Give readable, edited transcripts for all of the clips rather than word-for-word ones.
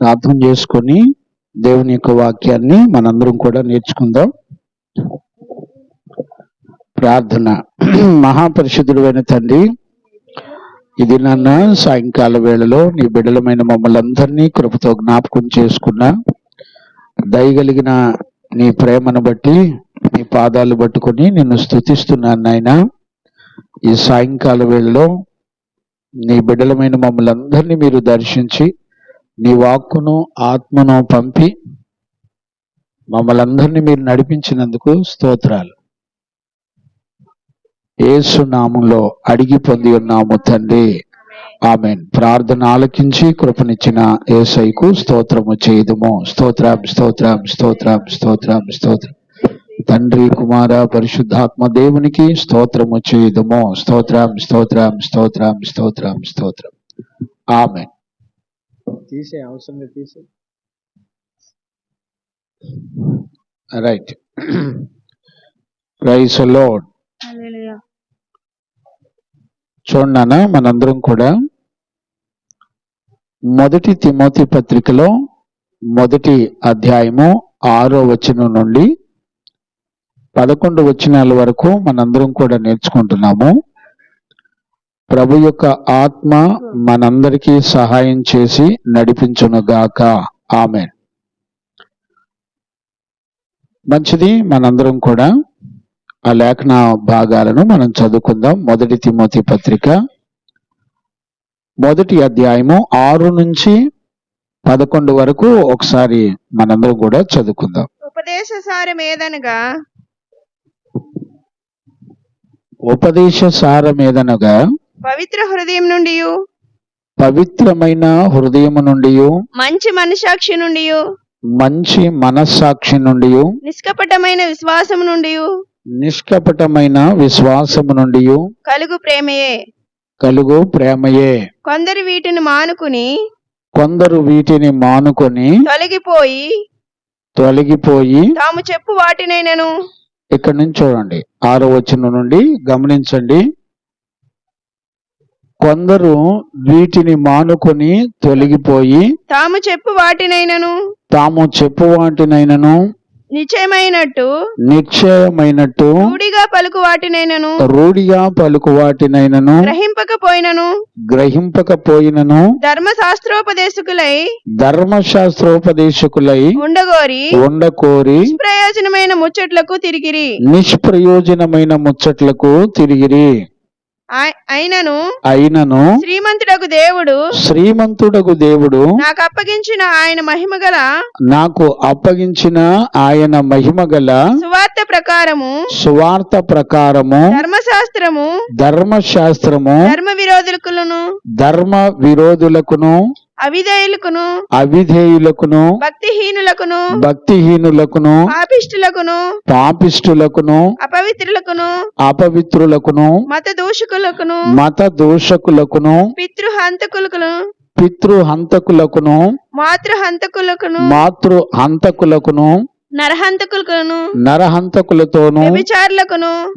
ప్రార్థన చేసుకొని దేవుని యొక్క వాక్యాన్ని మనందరం కూడా నేర్చుకుందాం. ప్రార్థన. మహాపరిశుద్ధుడైన తండ్రి, ఇది నాన్న సాయంకాల వేళలో నీ బిడ్డలమైన మమ్మల్ని అందరినీ కృపతో జ్ఞాపకం చేసుకున్నా. దయగలిగిన నీ ప్రేమను బట్టి నీ పాదాలు పట్టుకొని నిన్ను స్తుతిస్తున్నాను నాయన. ఈ సాయంకాల వేళలో నీ బిడ్డలమైన మమ్మల్ని అందరినీ మీరు దర్శించి నీ వాక్కును ఆత్మను పంపి మమ్మల్ని అందరినీ మీరు నడిపించినందుకు స్తోత్రాలు. యేసు నామములో అడిగి పొంది ఉన్నాము తండ్రి, ఆమేన్. ప్రార్థన ఆలకించి కృపనిచ్చిన యేసయ్యకు స్తోత్రము చేయుదుము. స్తోత్రం స్తోత్రం స్తోత్రం స్తోత్రం స్తోత్రం. తండ్రి కుమార పరిశుద్ధాత్మ దేవునికి స్తోత్రము చేయుదుము. స్తోత్రం స్తోత్రం స్తోత్రం స్తోత్రం స్తోత్రం. ఆమేన్. తీసే అవసరం తీసే. రైట్. Praise the lord. చూడన్నా, మనందరం కూడా మొదటి తిమోతి పత్రికలో మొదటి అధ్యాయము 6వ వచనం నుండి 11 వచనాల వరకు మనందరం కూడా నేర్చుకుంటున్నాము. ప్రభు యొక్క ఆత్మ మనందరికీ సహాయం చేసి నడిపించునుగాక. ఆమేన్. మంచిది. మనందరం కూడా ఆ లేఖన భాగాలను మనం చదువుకుందాం. మొదటి తిమోతి పత్రిక మొదటి అధ్యాయము 6 నుంచి 11 వరకు ఒకసారి మనందరం కూడా చదువుకుందాం. ఉపదేశ సారమేదనగా పవిత్ర హృదయం నుండి, పవిత్రమైన హృదయము నుండి, మంచి మనస్సాక్షి నుండి, నిష్కపటమైన విశ్వాసము నుండి కలుగు ప్రేమయే కొందరు వీటిని మానుకొని తొలగిపోయి తాము చెప్పు వాటినైనను. ఇక్కడ నుంచి చూడండి, 6వ వచనం నుండి గమనించండి. కొందరు వీటిని మానుకొని తొలగిపోయి తాము చెప్పు వాటినైనను నిశ్చయమైనట్టు రూఢిగా పలుకు వాటినైనను గ్రహింపకపోయినను ధర్మశాస్త్రోపదేశకులై ఉండకోరి నిష్ప్రయోజనమైన ముచ్చట్లకు తిరిగిరి. అయినను శ్రీమంతుడగు దేవుడు నాకు అప్పగించిన ఆయన మహిమగల సువార్త ప్రకారము ధర్మశాస్త్రము ధర్మ విరోధులకును అవిధేయులకును భక్తిహీనులకును పాపిష్టులకును అపవిత్రులకును మత దూషకులకును పితృహంతకులకును మాతృహంతకులకును నరహంతకులతోను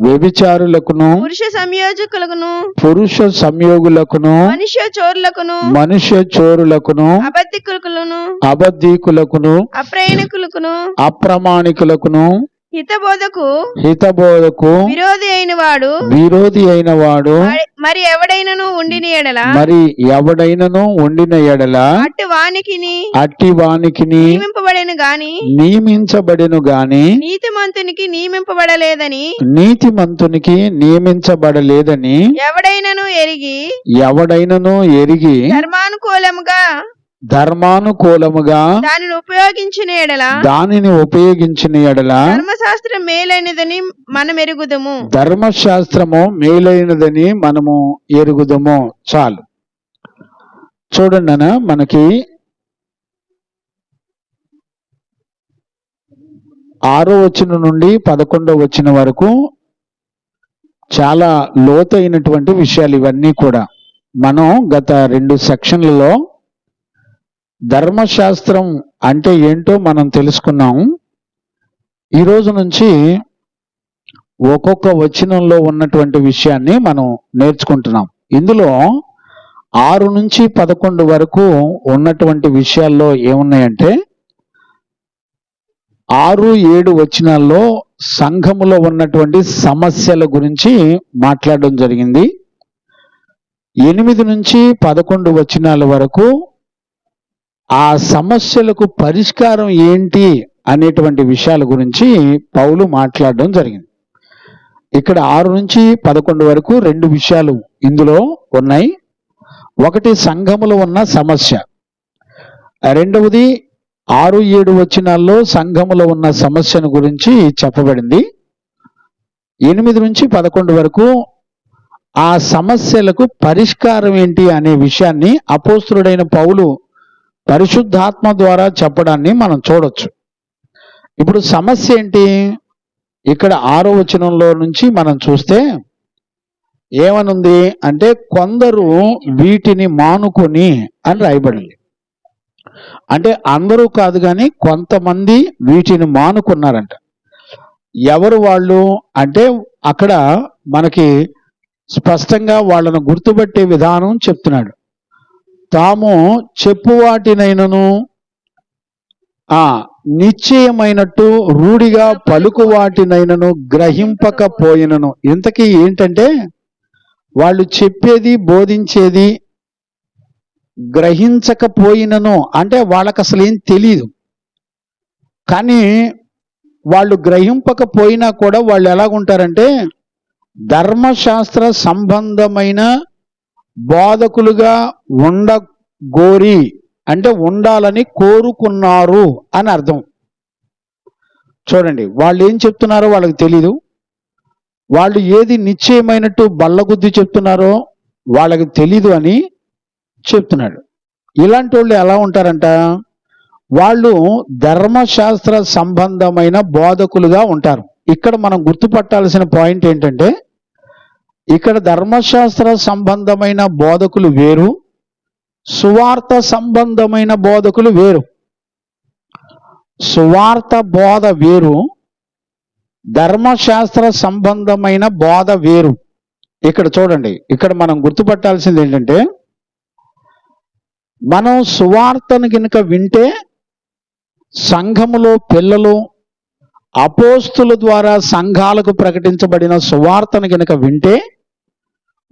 వ్యభిచారులకును పురుష సంయోగులకును మనుష్య చోరులకును అబద్ధికులకును అప్రమాణికులకును హితబోధకు విరోధి అయిన వాడు మరి ఎవడైనను ఉండిన ఎడల అట్టి వానికి నియమించబడెను గాని నీతిమంతునికి నియమించబడలేదని ఎవడైనను ఎరిగి ధర్మానుకూలముగా దానిని ఉపయోగించిన ఎడల ధర్మశాస్త్రం మేలైనదని మనము ఎరుగుదము. చాలు. చూడండి అన్న, మనకి 6వ వచనం నుండి 11వ వచనం వరకు చాలా లోతైనటువంటి విషయాలు ఇవన్నీ కూడా. మనం గత 2 సెక్షన్లలో ధర్మశాస్త్రం అంటే ఏంటో మనం తెలుసుకున్నాం. ఈ రోజు నుంచి ఒక్కొక్క వచనంలో ఉన్నటువంటి విషయాన్ని మనం నేర్చుకుంటున్నాం. ఇందులో 6 నుంచి 11 వరకు ఉన్నటువంటి విషయాల్లో ఏమున్నాయంటే 6, 7 వచనాల్లో సంఘములో ఉన్నటువంటి సమస్యల గురించి మాట్లాడడం జరిగింది. 8 నుంచి 11 వచనాల వరకు ఆ సమస్యలకు పరిష్కారం ఏంటి అనేటువంటి విషయాల గురించి పౌలు మాట్లాడడం జరిగింది. ఇక్కడ 6 నుంచి 11 వరకు 2 విషయాలు ఇందులో ఉన్నాయి. ఒకటి సంఘములో ఉన్న సమస్య, రెండవది 6, 7 వచనాల్లో సంఘములో ఉన్న సమస్యను గురించి చెప్పబడింది. 8 నుంచి 11 వరకు ఆ సమస్యలకు పరిష్కారం ఏంటి అనే విషయాన్ని అపోస్తలుడైన పౌలు పరిశుద్ధాత్మ ద్వారా చెప్పడాన్ని మనం చూడొచ్చు. ఇప్పుడు సమస్య ఏంటి? ఇక్కడ 6వ వచనంలో నుంచి మనం చూస్తే ఏమనుంది అంటే, కొందరు వీటిని మానుకొని అని రాయబడింది. అంటే అందరూ కాదు కానీ కొంతమంది వీటిని మానుకున్నారంట. ఎవరు వాళ్ళు అంటే, అక్కడ మనకి స్పష్టంగా వాళ్ళను గుర్తుపట్టే విధానం చెప్తున్నాడు. తాము చెప్పువాటినైనను నిశ్చయమైనట్టు రూఢిగా పలుకు వాటినైనను గ్రహింపకపోయినను. ఇంతకీ ఏంటంటే, వాళ్ళు చెప్పేది బోధించేది గ్రహించకపోయినను అంటే వాళ్ళకి అసలు ఏం తెలియదు. కానీ వాళ్ళు గ్రహింపకపోయినా కూడా వాళ్ళు ఎలాగుంటారంటే, ధర్మశాస్త్ర సంబంధమైన బోధకులుగా ఉండగోరి అంటే ఉండాలని కోరుకున్నారు అని అర్థం. చూడండి, వాళ్ళు ఏం చెప్తున్నారో వాళ్ళకి తెలీదు. వాళ్ళు ఏది నిశ్చయమైనట్టు బల్లగుద్ది చెప్తున్నారో వాళ్ళకి తెలీదు అని చెప్తున్నాడు. ఇలాంటి వాళ్ళు ఎలా ఉంటారంట? వాళ్ళు ధర్మశాస్త్ర సంబంధమైన బోధకులుగా ఉంటారు. ఇక్కడ మనం గుర్తుపట్టాల్సిన పాయింట్ ఏంటంటే, ఇక్కడ ధర్మశాస్త్ర సంబంధమైన బోధకులు వేరు, సువార్త సంబంధమైన బోధకులు వేరు. సువార్త బోధ వేరు, ధర్మశాస్త్ర సంబంధమైన బోధ వేరు. ఇక్కడ చూడండి, ఇక్కడ మనం గుర్తుపట్టాల్సింది ఏంటంటే, మనం సువార్తను గనుక వింటే సంఘములో పిల్లలు అపోస్తుల ద్వారా సంఘాలకు ప్రకటించబడిన సువార్తను గనుక వింటే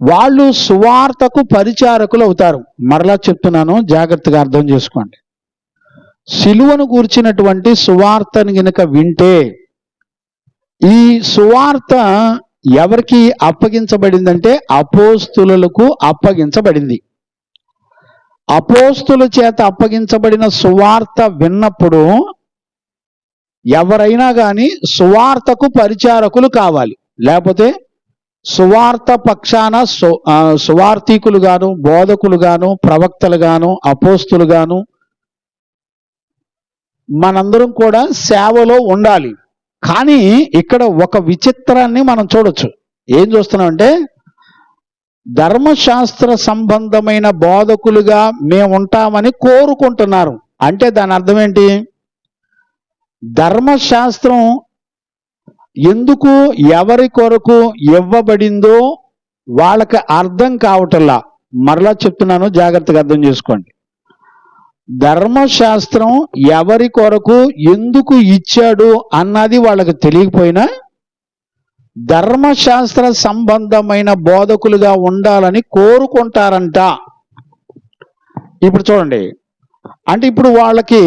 వాళ్ళు సువార్తకు పరిచారకులు అవుతారు. మరలా చెప్తున్నాను, జాగ్రత్తగా అర్థం చేసుకోండి. సిలువను గూర్చినటువంటి సువార్తను గనుక వింటే ఈ సువార్త ఎవరికి అప్పగించబడిందంటే అపోస్తులకు అప్పగించబడింది. అపోస్తుల చేత అప్పగించబడిన సువార్త విన్నప్పుడు ఎవరైనా కానీ సువార్తకు పరిచారకులు కావాలి. లేకపోతే సువార్త పక్షాన సువార్థికులు గాను, బోధకులు గాను, ప్రవక్తలు గాను, అపోస్తులు గాను మనందరం కూడా సేవలో ఉండాలి. కానీ ఇక్కడ ఒక విచిత్రాన్ని మనం చూడొచ్చు. ఏం చూస్తున్నామంటే, ధర్మశాస్త్ర సంబంధమైన బోధకులుగా మేము ఉంటామని కోరుకుంటున్నారు. అంటే దాని అర్థం ఏంటి? ధర్మశాస్త్రం ఎందుకు ఎవరి కొరకు ఇవ్వబడిందో వాళ్ళకి అర్థం కావటంలా. మరలా చెప్తున్నాను, జాగ్రత్తగా అర్థం చేసుకోండి. ధర్మశాస్త్రం ఎవరి కొరకు ఎందుకు ఇచ్చాడు అన్నది వాళ్ళకి తెలియకపోయినా ధర్మశాస్త్ర సంబంధమైన బోధకులుగా ఉండాలని కోరుకుంటారంట. ఇప్పుడు చూడండి, అంటే ఇప్పుడు వాళ్ళకి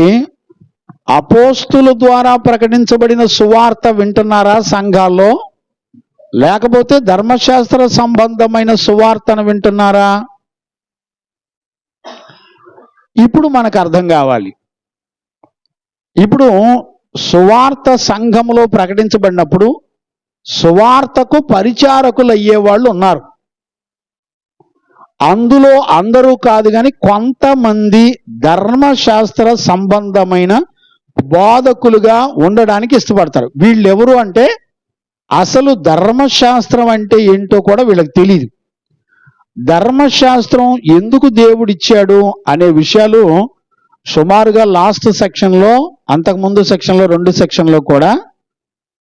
అపోస్తుల ద్వారా ప్రకటించబడిన సువార్త వింటున్నారా సంఘాల్లో, లేకపోతే ధర్మశాస్త్ర సంబంధమైన సువార్తను వింటున్నారా? ఇప్పుడు మనకు అర్థం కావాలి. ఇప్పుడు సువార్త సంఘములో ప్రకటించబడినప్పుడు సువార్తకు పరిచారకులు అయ్యేవాళ్ళు ఉన్నారు. అందులో అందరూ కాదు కానీ కొంతమంది ధర్మశాస్త్ర సంబంధమైన బోధకులుగా ఉండడానికి ఇష్టపడతారు. వీళ్ళెవరు అంటే అసలు ధర్మశాస్త్రం అంటే ఏంటో కూడా వీళ్ళకి తెలియదు. ధర్మశాస్త్రం ఎందుకు దేవుడిచ్చాడు అనే విషయాలు సుమారుగా లాస్ట్ సెక్షన్లో, అంతకుముందు సెక్షన్లో 2 సెక్షన్లో కూడా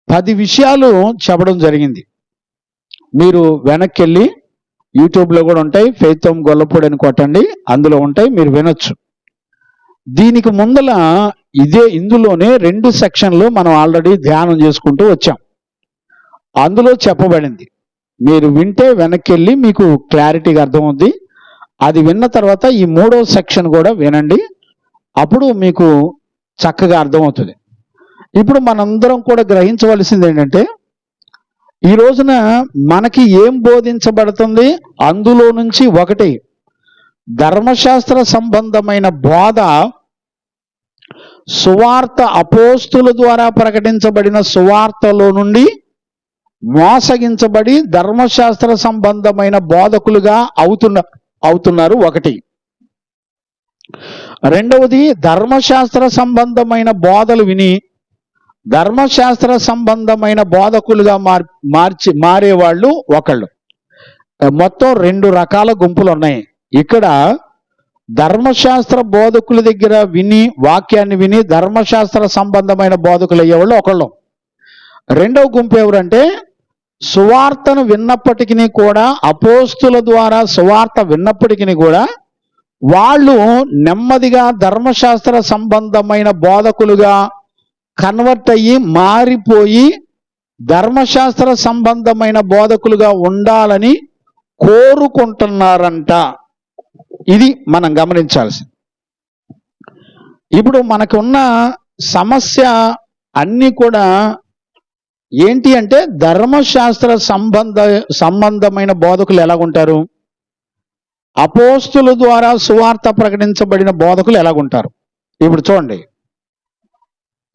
10 విషయాలు చెప్పడం జరిగింది. మీరు వెనక్కి వెళ్ళి యూట్యూబ్లో కూడా ఉంటాయి. ఫెయితోమ్ గొల్లపూడి అని కొట్టండి, అందులో ఉంటాయి, మీరు వినొచ్చు. దీనికి ముందల ఇందులోనే 2 సెక్షన్లు మనం ఆల్రెడీ ధ్యానం చేసుకుంటూ వచ్చాం. అందులో చెప్పబడింది, మీరు వింటే వెనక్కి వెళ్ళి మీకు క్లారిటీగా అర్థమవుద్ది. అది విన్న తర్వాత ఈ 3వ సెక్షన్ కూడా వినండి, అప్పుడు మీకు చక్కగా అర్థమవుతుంది. ఇప్పుడు మనందరం కూడా గ్రహించవలసింది ఏంటంటే, ఈ రోజున మనకి ఏం బోధించబడుతుంది, అందులో నుంచి ఒకటి ధర్మశాస్త్ర సంబంధమైన బోధ, సువార్త అపోస్తుల ద్వారా ప్రకటించబడిన సువార్తలో నుండి మోసగించబడి ధర్మశాస్త్ర సంబంధమైన బోధకులుగా అవుతున్నారు ఒకటి. రెండవది, ధర్మశాస్త్ర సంబంధమైన బోధలు విని ధర్మశాస్త్ర సంబంధమైన బోధకులుగా మారేవాళ్ళు ఒకళ్ళు. మొత్తం 2 రకాల గుంపులు ఉన్నాయి. ఇక్కడ ధర్మశాస్త్ర బోధకుల దగ్గర వాక్యాన్ని విని ధర్మశాస్త్ర సంబంధమైన బోధకులు అయ్యేవాళ్ళు ఒకళ్ళు. రెండవ గుంపు ఎవరంటే, సువార్తను విన్నప్పటికీ కూడా, అపోస్తుల ద్వారా సువార్త విన్నప్పటికీ కూడా వాళ్ళు నెమ్మదిగా ధర్మశాస్త్ర సంబంధమైన బోధకులుగా కన్వర్ట్ అయ్యి మారిపోయి ధర్మశాస్త్ర సంబంధమైన బోధకులుగా ఉండాలని కోరుకుంటున్నారంట. ఇది మనం గమనించాల్సింది. ఇప్పుడు మనకున్న సమస్య అన్నీ కూడా ఏంటి అంటే, ధర్మశాస్త్ర సంబంధమైన బోధకులు ఎలాగుంటారు, అపోస్తుల ద్వారా సువార్త ప్రకటించబడిన బోధకులు ఎలాగుంటారు. ఇప్పుడు చూడండి,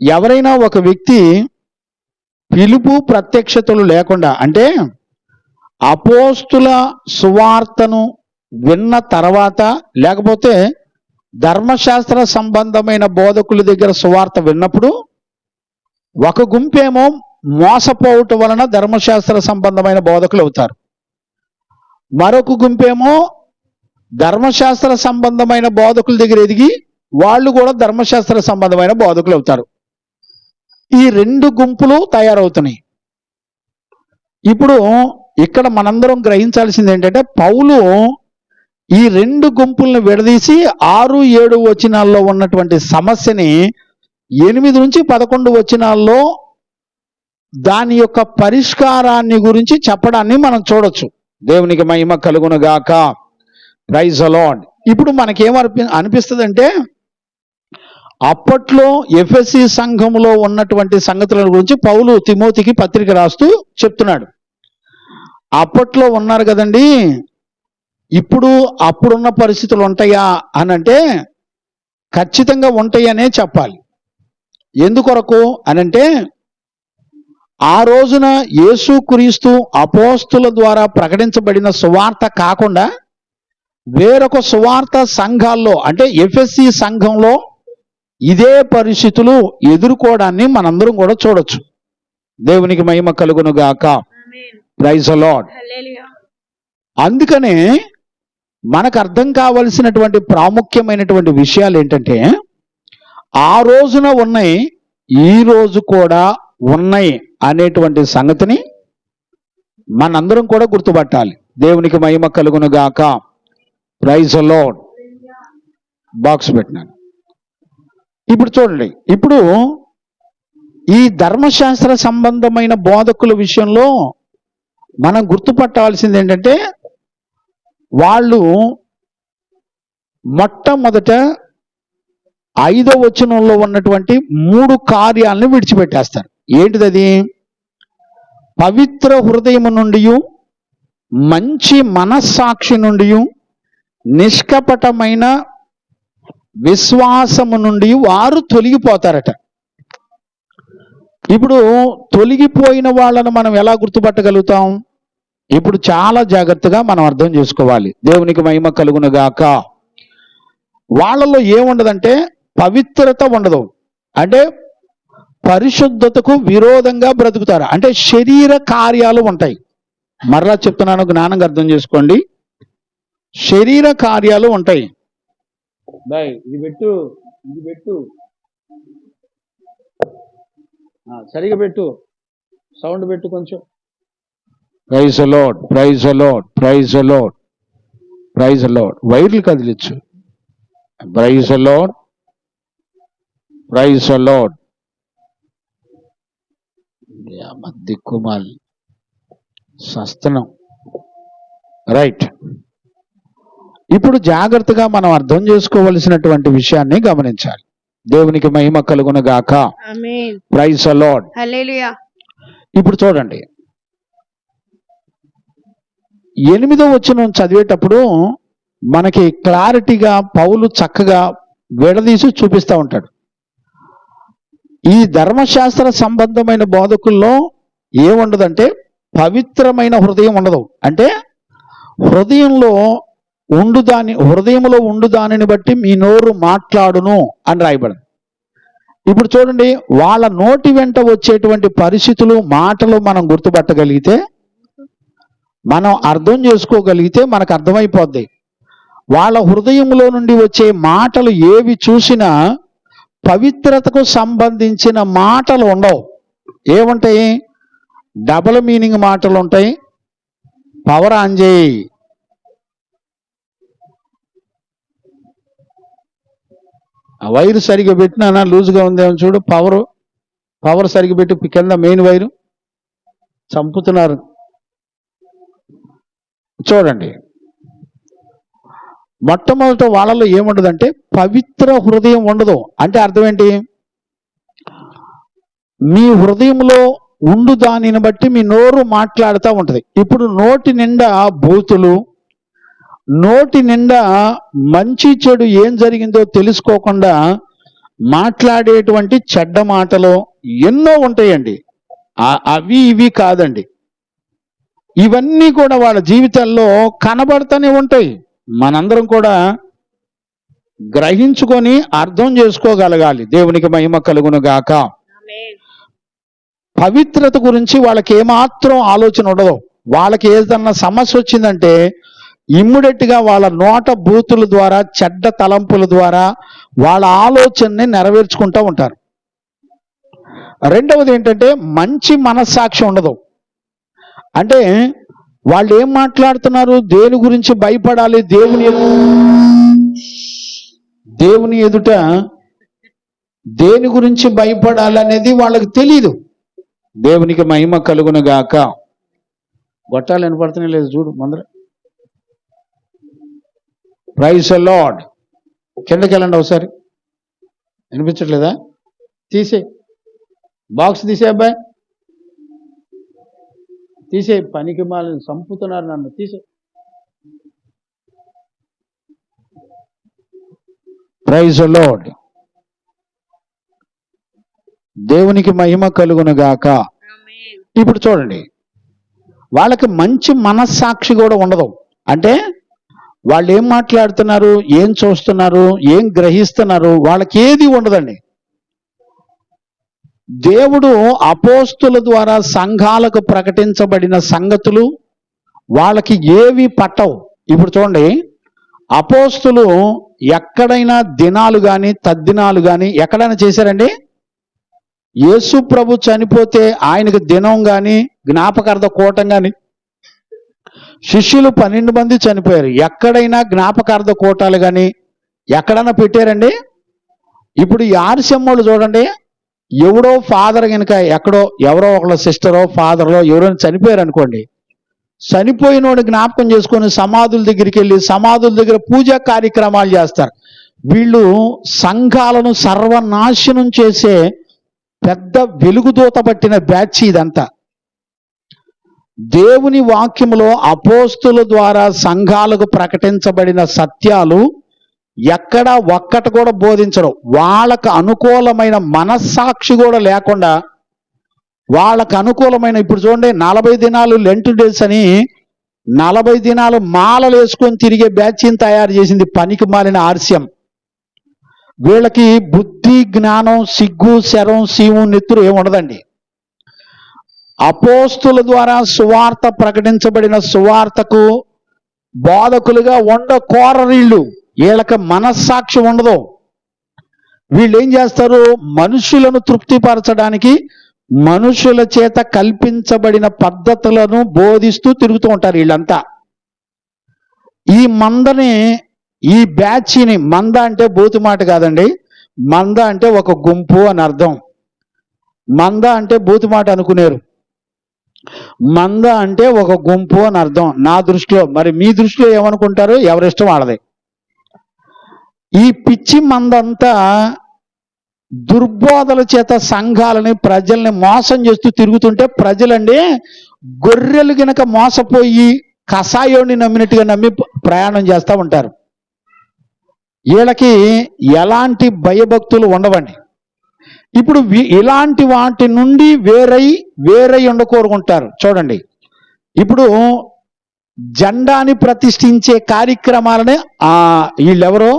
ఎవరైనా ఒక వ్యక్తి పిలుపు ప్రత్యక్షతలు లేకుండా, అంటే అపోస్తుల సువార్తను విన్న తర్వాత, లేకపోతే ధర్మశాస్త్ర సంబంధమైన బోధకుల దగ్గర సువార్త విన్నప్పుడు, ఒక గుంపేమో మోసపోవటం వలన ధర్మశాస్త్ర సంబంధమైన బోధకులు అవుతారు, మరొక గుంపేమో ధర్మశాస్త్ర సంబంధమైన బోధకుల దగ్గర ఎదిగి వాళ్ళు కూడా ధర్మశాస్త్ర సంబంధమైన బోధకులు అవుతారు. ఈ 2 గుంపులు తయారవుతున్నాయి. ఇప్పుడు ఇక్కడ మనందరం గ్రహించాల్సింది ఏంటంటే, పౌలు ఈ 2 గుంపులను విడదీసి 6, 7 వచనాల్లో ఉన్నటువంటి సమస్యని 8 నుంచి 11 వచనాల్లో దాని యొక్క పరిష్కారాన్ని గురించి చెప్పడాన్ని మనం చూడొచ్చు. దేవునికి మహిమ కలుగును గాక. Praise the lord. ఇప్పుడు మనకేం అనిపిస్తుంది అంటే, అప్పట్లో ఎఫెసీ సంఘములో ఉన్నటువంటి సంగతుల గురించి పౌలు తిమోతికి పత్రిక రాస్తూ చెప్తున్నాడు. అప్పట్లో ఉన్నారు కదండి, ఇప్పుడు అప్పుడున్న పరిస్థితులు ఉంటాయా అని అంటే ఖచ్చితంగా ఉంటాయనే చెప్పాలి. ఎందుకొరకు అనంటే, ఆ రోజున యేసుక్రీస్తు అపోస్తుల ద్వారా ప్రకటించబడిన సువార్త కాకుండా వేరొక సువార్త సంఘాల్లో, అంటే ఎఫెసీ సంఘంలో ఇదే పరిస్థితులు ఎదుర్కోవడాన్ని మనందరం కూడా చూడొచ్చు. దేవునికి మహిమ కలుగును గాక. Praise the lord. అందుకనే మనకు అర్థం కావలసినటువంటి ప్రాముఖ్యమైనటువంటి విషయాలు ఏంటంటే, ఆ రోజున ఉన్నాయి, ఈ రోజు కూడా ఉన్నాయి అనేటువంటి సంగతిని మనందరం కూడా గుర్తుపట్టాలి. దేవునికి మహిమ కలుగును గాక. Praise the lord. బాక్స్ పెట్టినాను. ఇప్పుడు చూడండి, ఇప్పుడు ఈ ధర్మశాస్త్ర సంబంధమైన బోధకుల విషయంలో మనం గుర్తుపట్టాల్సింది ఏంటంటే, వాళ్ళు మొట్టమొదట 5వ వచనంలో ఉన్నటువంటి 3 కార్యాలను విడిచిపెట్టేస్తారు. ఏంటిది? పవిత్ర హృదయము నుండి, మంచి మనస్సాక్షి నుండి, నిష్కపటమైన విశ్వాసము నుండి వారు తొలగిపోతారట. ఇప్పుడు తొలగిపోయిన వాళ్ళను మనం ఎలా గుర్తుపట్టగలుగుతాం? ఇప్పుడు చాలా జాగ్రత్తగా మనం అర్థం చేసుకోవాలి. దేవునికి మహిమ కలుగును గాక. వాళ్ళలో ఏముండదంటే పవిత్రత ఉండదు, అంటే పరిశుద్ధతకు విరోధంగా బ్రతుకుతారు, అంటే శరీర కార్యాలు ఉంటాయి. మరలా చెప్తున్నాను, జ్ఞానంగా అర్థం చేసుకోండి. శరీర కార్యాలు ఉంటాయి. ఇది పెట్టు, ఇది పెట్టు, సరిగా పెట్టు, సౌండ్ పెట్టు కొంచెం. Praise lord, praise lord, praise lord, praise lord. వైర్లు కదిలిచ్చు. Praise lord, praise lord. దిక్కుమాలి సస్తనం. రైట్. ఇప్పుడు జాగ్రత్తగా మనం అర్థం చేసుకోవలసినటువంటి విషయాన్ని గమనించాలి. దేవునికి మహిమ కలుగును గాక. ఆమేన్. Praise lord. హల్లెలూయా. ఇప్పుడు చూడండి, 8వ వచనం చదివేటప్పుడు మనకి క్లారిటీగా పౌలు చక్కగా విడదీసి చూపిస్తూ ఉంటాడు. ఈ ధర్మశాస్త్ర సంబంధమైన బోధకుల్లో ఏముండదంటే పవిత్రమైన హృదయం ఉండదు. అంటే హృదయంలో ఉండు దానిని బట్టి మీ నోరు మాట్లాడును అని రాయబడింది. ఇప్పుడు చూడండి, వాళ్ళ నోటి వెంట వచ్చేటువంటి పరిస్థితులు, మాటలు మనం గుర్తుపట్టగలిగితే, మనం అర్థం చేసుకోగలిగితే మనకు అర్థమైపోద్ది. వాళ్ళ హృదయంలో నుండి వచ్చే మాటలు ఏవి చూసినా పవిత్రతకు సంబంధించిన మాటలు ఉండవు. ఏముంటాయి? డబుల్ మీనింగ్ మాటలు ఉంటాయి. పవర్ ఆన్ చేయి. ఆ వైరు సరిగ్గా పెట్టినా లూజ్గా ఉందేమో చూడు. పవర్ సరిగ్గా పెట్టి కింద మెయిన్ వైరు చంపుతున్నారు. చూడండి, మొట్టమొదట వాళ్ళలో ఏముండదంటే పవిత్ర హృదయం ఉండదు. అంటే అర్థం ఏంటి? మీ హృదయంలో ఉండు దానిని బట్టి మీ నోరు మాట్లాడుతూ ఉంటది. ఇప్పుడు నోటి నిండా బూతులు, నోటి నిండా మంచి చెడు ఏం జరిగిందో తెలుసుకోకుండా మాట్లాడేటువంటి చెడ్డ మాటలు ఎన్నో ఉంటాయండి. అవి ఇవి కాదండి, ఇవన్నీ కూడా వాళ్ళ జీవితాల్లో కనబడుతూనే ఉంటాయి. మనందరం కూడా గ్రహించుకొని అర్థం చేసుకోగలగాలి. దేవునికి మహిమ కలుగును గాక. ఆమేన్. పవిత్రత గురించి వాళ్ళకి ఏమాత్రం ఆలోచన ఉండదు. వాళ్ళకి ఏదన్నా సమస్య వచ్చిందంటే ఇమ్మీడియట్గా వాళ్ళ నోట బూతుల ద్వారా, చెడ్డ తలంపుల ద్వారా వాళ్ళ ఆలోచనని నెరవేర్చుకుంటూ ఉంటారు. రెండవది ఏంటంటే మంచి మనస్సాక్షి ఉండదు. అంటే వాళ్ళు ఏం మాట్లాడుతున్నారు, దేని గురించి భయపడాలి, దేవుని ఎదుట దేని గురించి భయపడాలి అనేది వాళ్ళకి తెలీదు. దేవునికి మహిమ కలుగును గాక. గొట్టాలు వినపడుతూనే లేదు చూడు ముందర. Praise lord. కిందకి వెళ్ళండి ఒకసారి. వినిపించట్లేదా? తీసే బాక్స్ తీసే అబ్బాయి, తీసే. పనికి మాలని చంపుతున్నారు నన్ను. తీసే. Praise lord. దేవునికి మహిమ కలుగును గాక. ఆమేన్. ఇప్పుడు చూడండి, వాళ్ళకి మంచి మనస్సాక్షి కూడా ఉండదు. అంటే వాళ్ళు ఏం మాట్లాడుతున్నారు, ఏం చూస్తున్నారు, ఏం గ్రహిస్తున్నారు, వాళ్ళకి ఏది ఉండదండి. దేవుడు అపోస్తుల ద్వారా సంఘాలకు ప్రకటించబడిన సంగతులు వాళ్ళకి ఏవి పట్టవు. ఇప్పుడు చూడండి, అపోస్తులు ఎక్కడైనా దినాలు కానీ తద్దినాలు కానీ ఎక్కడైనా చేశారండి? యేసు ప్రభు చనిపోతే ఆయనకు దినం కానీ జ్ఞాపకార్థ కూటం కానీ, శిష్యులు 12 మంది చనిపోయారు, ఎక్కడైనా జ్ఞాపకార్థ కూటాలు కానీ ఎక్కడైనా పెట్టారండి? ఇప్పుడు ఈ ఆర్సెమ్మోళ్ళు చూడండి, ఎవడో ఫాదర్ కనుక ఎక్కడో ఎవరో ఒకళ్ళ సిస్టరో ఫాదర్లో ఎవరైనా చనిపోయారు అనుకోండి, చనిపోయినోడు జ్ఞాపకం చేసుకొని సమాధుల దగ్గరికి వెళ్ళి సమాధుల దగ్గర పూజా కార్యక్రమాలు చేస్తారు. వీళ్ళు సంఘాలను సర్వనాశనం చేసే పెద్ద వెలుగుదూత పట్టిన బ్యాచ్ ఇదంతా. దేవుని వాక్యములో అపోస్తుల ద్వారా సంఘాలకు ప్రకటించబడిన సత్యాలు ఎక్కడ ఒక్కటి కూడా బోధించరు. వాళ్ళకు అనుకూలమైన మనస్సాక్షి కూడా లేకుండా, వాళ్ళకు అనుకూలమైన, ఇప్పుడు చూడండి 40 దినాలు లెంట్ డేస్ అని 40 దినాలు మాలలు వేసుకొని తిరిగే బ్యాచ్ని తయారు చేసింది పనికి మాలిన ఆర్స్యం. వీళ్ళకి బుద్ధి, జ్ఞానం, సిగ్గు, శరం, సీము, నెత్తురు ఏముండదండి. అపోస్తుల ద్వారా సువార్త ప్రకటించబడిన సువార్తకు బోధకులుగా కోరరీళ్ళు. వీళ్ళకి మనస్సాక్షి ఉండదు. వీళ్ళు ఏం చేస్తారు? మనుషులను తృప్తిపరచడానికి మనుషుల చేత కల్పించబడిన పద్ధతులను బోధిస్తూ తిరుగుతూ ఉంటారు వీళ్ళంతా. ఈ మందని, ఈ బ్యాచ్ని, మంద అంటే బూతు మాట కాదండి, మంద అంటే ఒక గుంపు అని అర్థం. మంద అంటే బూతు మాట అనుకునేరు, మంద అంటే ఒక గుంపు అని అర్థం నా దృష్టిలో. మరి మీ దృష్టిలో ఏమనుకుంటారు? ఎవరిష్టం వాళ్ళది. ఈ పిచ్చి మందంతా దుర్బోధల చేత సంఘాలని, ప్రజల్ని మోసం చేస్తూ తిరుగుతుంటే ప్రజలండి గొర్రెలు గనక మోసపోయి కషాయోడిని నమ్మినట్టుగా నమ్మి ప్రయాణం చేస్తూ ఉంటారు. వీళ్ళకి ఎలాంటి భయభక్తులు ఉండవండి. ఇప్పుడు ఇలాంటి వాటి నుండి వేరై ఉండకోరుకుంటారు. చూడండి, ఇప్పుడు జెండాని ప్రతిష్ఠించే కార్యక్రమాలని వీళ్ళెవరో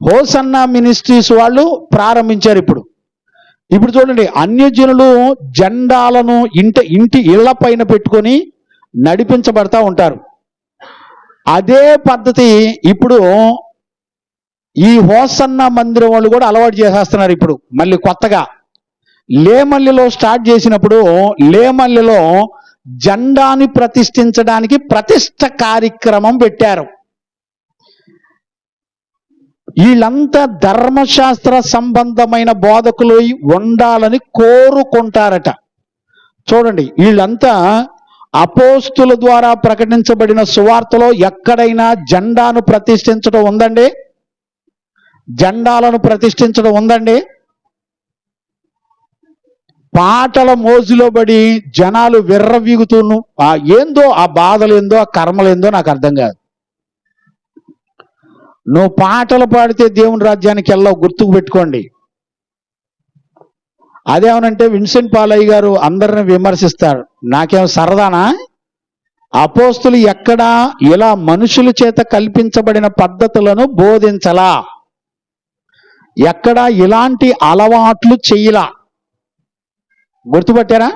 హోసన్నా మినిస్ట్రీస్ వాళ్ళు ప్రారంభించారు. ఇప్పుడు చూడండి, అన్యజనులు జెండాలను ఇంటి ఇళ్ల పైన పెట్టుకొని నడిపించబడతా ఉంటారు. అదే పద్ధతి ఇప్పుడు ఈ హోసన్నా మందిరం వాళ్ళు కూడా అలవాటు చేసేస్తున్నారు. ఇప్పుడు మళ్ళీ కొత్తగా లేమల్లిలో స్టార్ట్ చేసినప్పుడు, లేమల్లిలో జెండాని ప్రతిష్ఠించడానికి ప్రతిష్ఠ కార్యక్రమం పెట్టారు. వీళ్ళంతా ధర్మశాస్త్ర సంబంధమైన బోధకులు ఉండాలని కోరుకుంటారట. చూడండి, వీళ్ళంతా అపోస్తుల ద్వారా ప్రకటించబడిన సువార్తలో ఎక్కడైనా జెండాను ప్రతిష్ఠించడం ఉందండి? జెండాలను ప్రతిష్ఠించడం ఉందండి? పాటల మోజులో పడి జనాలు విర్రవీగుతూను ఏందో ఆ బాధలు ఏందో ఆ కర్మలు ఏందో నాకు అర్థం కాదు. నువ్వు పాటలు పాడితే దేవుని రాజ్యానికి వెళ్ళావు, గుర్తుకు పెట్టుకోండి. అదేమనంటే విన్సెంట్ పాలయ్య గారు అందరిని విమర్శిస్తారు. నాకేం సరదానా? అపోస్తులు ఎక్కడా ఇలా మనుషుల చేత కల్పించబడిన పద్ధతులను బోధించలా, ఎక్కడా ఇలాంటి అలవాట్లు చెయ్యలా. గుర్తుపట్టారా?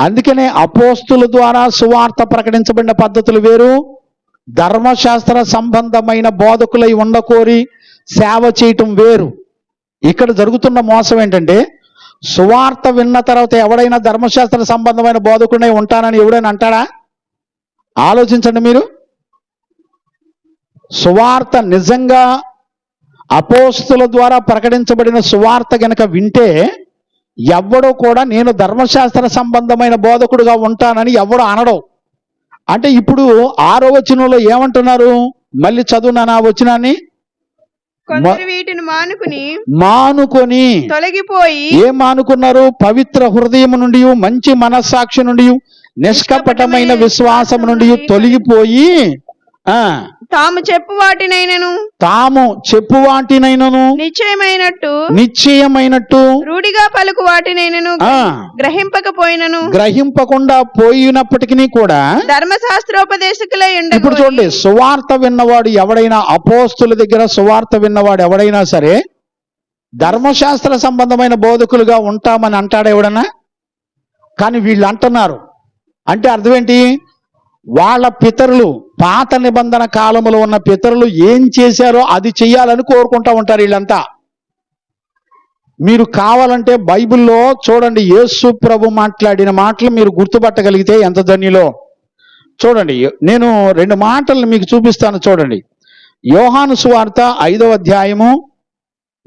అందుకనే అపోస్తుల ద్వారా సువార్త ప్రకటించబడిన పద్ధతులు వేరు, ధర్మశాస్త్ర సంబంధమైన బోధకులై ఉండకోరి సేవ చేయటం వేరు. ఇక్కడ జరుగుతున్న మోసం ఏంటంటే, సువార్త విన్న తర్వాత ఎవడైనా ధర్మశాస్త్ర సంబంధమైన బోధకుడై ఉంటానని ఎవడైనా అంటాడా? ఆలోచించండి మీరు. సువార్త నిజంగా అపోస్తుల ద్వారా ప్రకటించబడిన సువార్త గనక వింటే ఎవడో కూడా నేను ధర్మశాస్త్ర సంబంధమైన బోధకుడుగా ఉంటానని ఎవడో అనడం. అంటే ఇప్పుడు 6వ వచనంలో ఏమంటున్నారు? మళ్ళీ చదువునా వచనాన్ని. వీటిని మానుకొని తొలగిపోయి ఏం మానుకున్నారు? పవిత్ర హృదయం నుండి, మంచి మనస్సాక్షి నుండి, నిష్కపటమైన విశ్వాసం నుండి తొలగిపోయి తాము చెప్పు వాటినైనను నిశ్చయమైనట్టు రూఢిగా పలుకు వాటినైనను గ్రహింపకుండా పోయినప్పటికీ కూడా ధర్మశాస్త్రోపదేశకులై ఉండరు. ఇప్పుడు చూడండి, సువార్త విన్నవాడు ఎవడైనా, అపోస్తుల దగ్గర సువార్త విన్నవాడు ఎవడైనా సరే ధర్మశాస్త్ర సంబంధమైన బోధకులుగా ఉంటామని అంటాడు ఎవడన్నా? కానీ వీళ్ళు అంటున్నారు. అంటే అర్థం ఏంటి? వాళ్ళ పితరులు, పాత నిబంధన కాలంలో ఉన్న పితరులు ఏం చేశారో అది చెయ్యాలని కోరుకుంటా ఉంటారు వీళ్ళంతా. మీరు కావాలంటే బైబిల్లో చూడండి, యేసు ప్రభు మాట్లాడిన మాటలు మీరు గుర్తుపట్టగలిగితే ఎంత ధన్యులో. చూడండి, నేను 2 మాటలు మీకు చూపిస్తాను. చూడండి, యోహాను సువార్త 5వ అధ్యాయము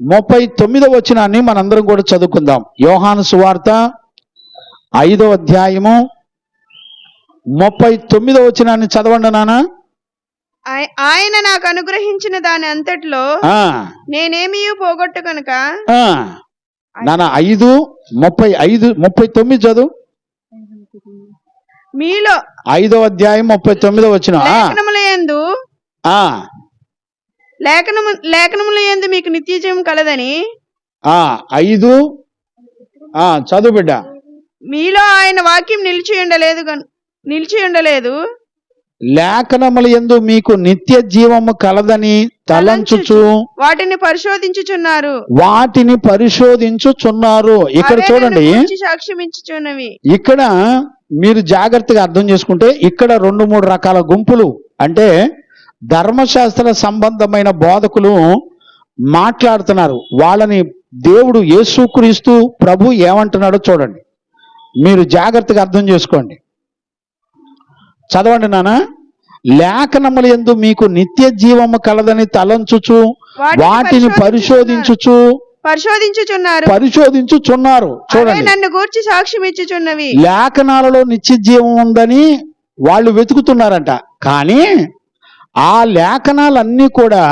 39వ వచనాన్ని మనందరం కూడా చదువుకుందాం. యోహాను సువార్త 5వ అధ్యాయము 39వ వచనాన్ని చదవండి నాన్న. ఆయన నాకు అనుగ్రహించిన దాని అంతట్లో నేనేమీ పోగొట్టుకొనక. నాన్న 5:35-39 చదువు. మీలో 5వ అధ్యాయం 39వ వచనం. లేఖనముల యందు మీకు నిత్య జీవం కలదని. 5 చదువు బిడ్డ. మీలో ఆయన వాక్యం నిలిచి ఉండలేదు. లేఖనముల యందు మీకు నిత్య జీవము కలదని తలంచుచు వాటిని పరిశోధించుచున్నారు. ఇక్కడ చూడండి, సాక్ష్యమిచ్చుచున్నవి. ఇక్కడ మీరు జాగ్రత్తగా అర్థం చేసుకుంటే ఇక్కడ 2-3 రకాల గుంపులు, అంటే ధర్మశాస్త్ర సంబంధమైన బోధకులు మాట్లాడుతున్నారు. వాళ్ళని దేవుడు యేసుక్రీస్తు ప్రభు ఏమంటున్నాడో చూడండి, మీరు జాగ్రత్తగా అర్థం చేసుకోండి. చదవండి నాన్న. లేఖనముల యందు మీకు నిత్య జీవము కలదని తలంచుచు వాటిని పరిశోధించుచున్నారు. అవే చూడండి, నన్ను గూర్చి సాక్ష్యం ఇచ్చుచున్నవి. లేఖనాలలో నిత్య జీవం ఉందని వాళ్ళు వెతుకుతున్నారంట. కానీ ఆ లేఖనాలన్నీ కూడా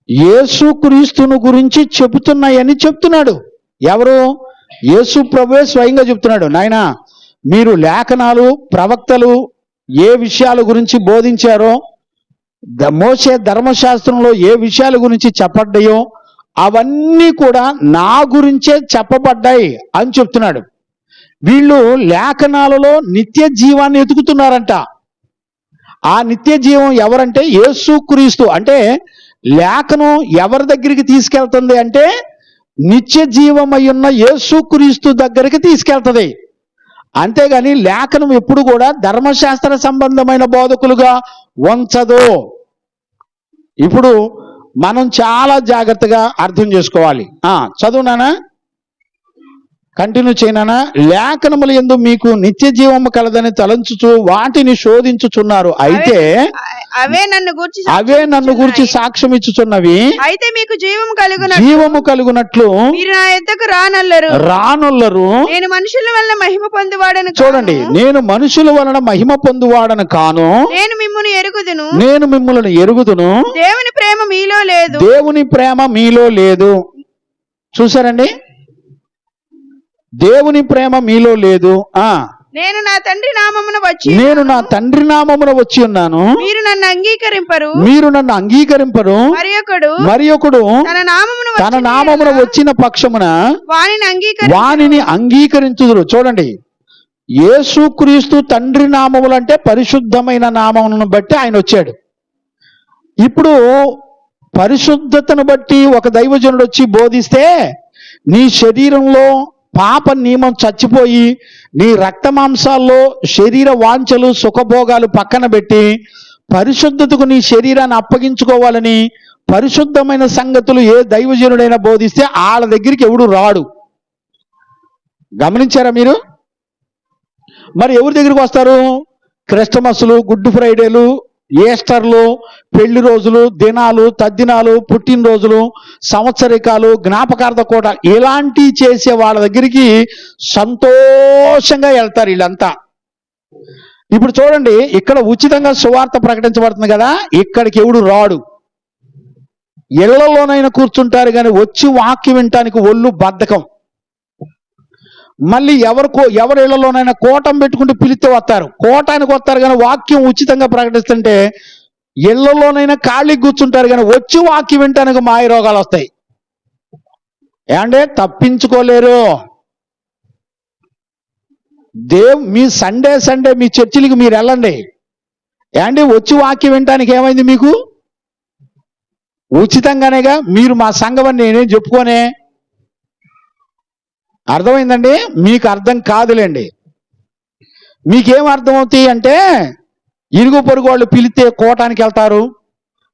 యేసుక్రీస్తును గురించి చెబుతున్నాయని చెప్తున్నాడు. ఎవరు? యేసు ప్రభువే స్వయంగా చెప్తున్నాడు. నాయనా, మీరు లేఖనాలు, ప్రవక్తలు ఏ విషయాల గురించి బోధించారో, మోషే ధర్మశాస్త్రంలో ఏ విషయాల గురించి చెప్పడ్డాయో అవన్నీ కూడా నా గురించే చెప్పబడ్డాయి అని చెప్తున్నాడు. వీళ్ళు లేఖనాలలో నిత్య జీవాన్ని ఎతుకుతున్నారంట. ఆ నిత్య జీవం ఎవరంటే యేసుక్రీస్తు. అంటే లేఖనం ఎవరి దగ్గరికి తీసుకెళ్తుంది అంటే నిత్య జీవమై ఉన్న యేసుక్రీస్తు దగ్గరికి తీసుకెళ్తుంది. అంతేగాని లేఖనం ఎప్పుడు కూడా ధర్మశాస్త్ర సంబంధమైన బోధకులుగా ఉంచదు. ఇప్పుడు మనం చాలా జాగ్రత్తగా అర్థం చేసుకోవాలి. చదువునానా, కంటిన్యూ చేయనా. లేఖనముల యందు మీకు నిత్య జీవము కలదని తలంచుచు వాటిని శోధించుచున్నారు. అయితే అవే నన్ను గూర్చి సాక్ష్యం ఇచ్చుచున్నవి. అయితే మీకు జీవము కలుగునట్లు మీరు నా యొద్దకు రానుల్లరు. నేను మనుషుల వలన మహిమ పొందువాడను. చూడండి, నేను మనుషుల వలన మహిమ పొందువాడను కాను, నేను మిమ్మును ఎరుగుదును. దేవుని ప్రేమ మీలో లేదు. చూసారండి, దేవుని ప్రేమ మీలో లేదు. నేను నా తండ్రి నామమున వచ్చి ఉన్నాను. మీరు నన్ను అంగీకరింపరు. మరి ఒకడు తన నామమున వచ్చిన పక్షమున వానిని అంగీకరించుదురు. చూడండి, యేసుక్రీస్తు తండ్రి నామములు అంటే పరిశుద్ధమైన నామమును బట్టి ఆయన వచ్చాడు. ఇప్పుడు పరిశుద్ధతను బట్టి ఒక దైవజనుడు వచ్చి బోధిస్తే నీ శరీరంలో పాప నియమం చచ్చిపోయి నీ రక్త మాంసాల్లో శరీర వాంఛలు సుఖభోగాలు పక్కన పెట్టి పరిశుద్ధతకు నీ శరీరాన్ని అప్పగించుకోవాలని పరిశుద్ధమైన సంగతులు ఏ దైవజనుడైనా బోధిస్తే వాళ్ళ దగ్గరికి ఎవడు రాడు. గమనించారా మీరు? మరి ఎవరి దగ్గరికి వస్తారు? క్రిస్టమస్లు, గుడ్ ఫ్రైడేలు, ఈస్టర్లు, పెళ్లి రోజులు, దినాలు, తద్దినాలు, పుట్టినరోజులు, సంవత్సరికాలు, జ్ఞాపకార్థ కోట ఇలాంటివి చేసే వాళ్ళ దగ్గరికి సంతోషంగా వెళ్తారు వీళ్ళంతా. ఇప్పుడు చూడండి, ఇక్కడ ఉచితంగా సువార్త ప్రకటించబడుతుంది కదా, ఇక్కడికి ఎవడు రాడు. ఇళ్లలోనైనా కూర్చుంటారు కానీ వచ్చి వాక్యం వినటానికి ఒళ్ళు బద్ధకం. మళ్ళీ ఎవరి ఇళ్లలోనైనా కోటం పెట్టుకుంటూ పిలిస్తే వస్తారు, కోటానికి వస్తారు కానీ వాక్యం ఉచితంగా ప్రకటిస్తుంటే ఇళ్లలోనైనా ఖాళీ కూర్చుంటారు కానీ వచ్చి వాక్యం వినటానికి మాయ రోగాలు వస్తాయి. ఏమంటే తప్పించుకోలేరు. మీ సండే మీ చర్చిలకి మీరు వెళ్ళండి. ఏమంటే వచ్చి వాక్యం వినటానికి ఏమైంది మీకు? ఉచితంగానేగా. మీరు మా సంఘం అని నేనేం చెప్పుకోనే. అర్థమైందండి? మీకు అర్థం కాదులేండి. మీకేం అర్థమవుతాయి అంటే ఇరుగు పొరుగు వాళ్ళు పిలితే కోటానికి వెళ్తారు,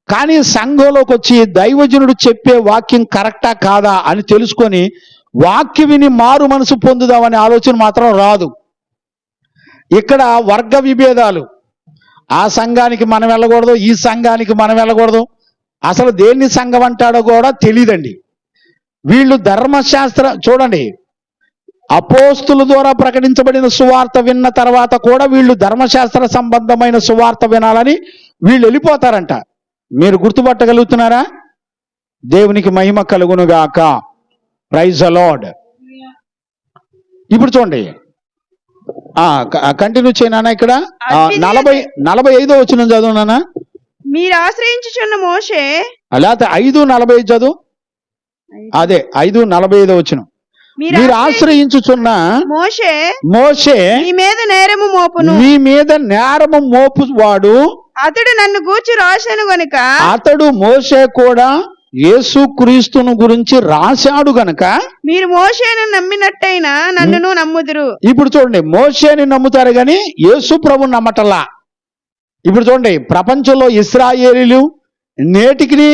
కానీ సంఘంలోకి వచ్చి దైవజనుడు చెప్పే వాక్యం కరెక్టా కాదా అని తెలుసుకొని వాక్యం విని మారు మనసు పొందుదామనే ఆలోచన మాత్రం రాదు. ఇక్కడ వర్గ విభేదాలు. ఆ సంఘానికి మనం వెళ్ళకూడదు, ఈ సంఘానికి మనం వెళ్ళకూడదు, అసలు దేన్ని సంఘం అంటాడో కూడా తెలియదండి. వీళ్ళు ధర్మశాస్త్ర చూడండి, అపోస్తుల ద్వారా ప్రకటించబడిన సువార్త విన్న తర్వాత కూడా వీళ్ళు ధర్మశాస్త్ర సంబంధమైన సువార్త వినాలని వీళ్ళు వెళ్ళిపోతారంట. మీరు గుర్తుపట్టగలుగుతున్నారా? దేవునికి మహిమ కలుగునుగాక. Praise the lord. ఇప్పుడు చూడండి, కంటిన్యూ చేయనా. ఇక్కడ 45వ వచనం చదువు నాన్న. మీరు ఆశ్రయించుచున్న మోషే, లేకపోతే 5:45 చదువు. అదే 5:45 వచనం. మీరు ఆశ్రయించుచున్న మోషే మీ మీద నేరము మోపువాడు అతడు నన్ను గూర్చి రాశాను గనుక, అతడు మోషే కూడా యేసుక్రీస్తును గురించి రాశాడు గనక మీరు మోషేను నమ్మినట్టయినా నన్నును నమ్ముదురు. ఇప్పుడు చూడండి, మోషేని నమ్ముతారు కానీ యేసు ప్రభుని నమ్మటల్లా. ఇప్పుడు చూడండి, ప్రపంచంలో ఇశ్రాయేలీలు నేటికి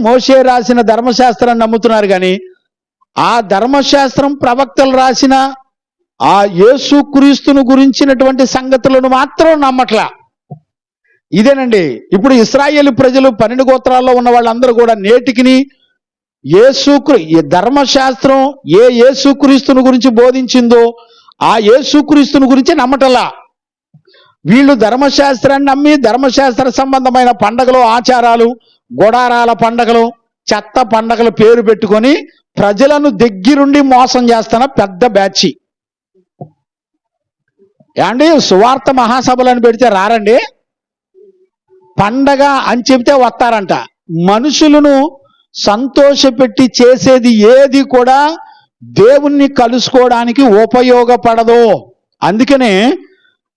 మోషే రాసిన ధర్మశాస్త్రాన్ని నమ్ముతున్నారు కానీ ఆ ధర్మశాస్త్రం ప్రవక్తలు రాసిన ఆ యేసుక్రీస్తును గురించినటువంటి సంగతులను మాత్రం నమ్మట్లా. ఇదేనండి ఇప్పుడు ఇశ్రాయేలు ప్రజలు 12 గోత్రాల్లో ఉన్న వాళ్ళందరూ కూడా నేటికిని ఈ ధర్మశాస్త్రం ఏ యేసుక్రీస్తును గురించి బోధించిందో ఆ యేసుక్రీస్తును గురించి నమ్మటల్లా. వీళ్ళు ధర్మశాస్త్రాన్ని నమ్మి ధర్మశాస్త్ర సంబంధమైన పండగలు, ఆచారాలు, గొడారాల పండగలు, చెత్త పండగలు పేరు పెట్టుకొని ప్రజలను దగ్గరుండి మోసం చేస్తున్న పెద్ద బ్యాచి. ఏమండి సువార్త మహాసభలను పెడితే రారండి, పండగ అని చెబితే వస్తారంట. మనుషులను సంతోషపెట్టి చేసేది ఏది కూడా దేవుణ్ణి కలుసుకోవడానికి ఉపయోగపడదు. అందుకనే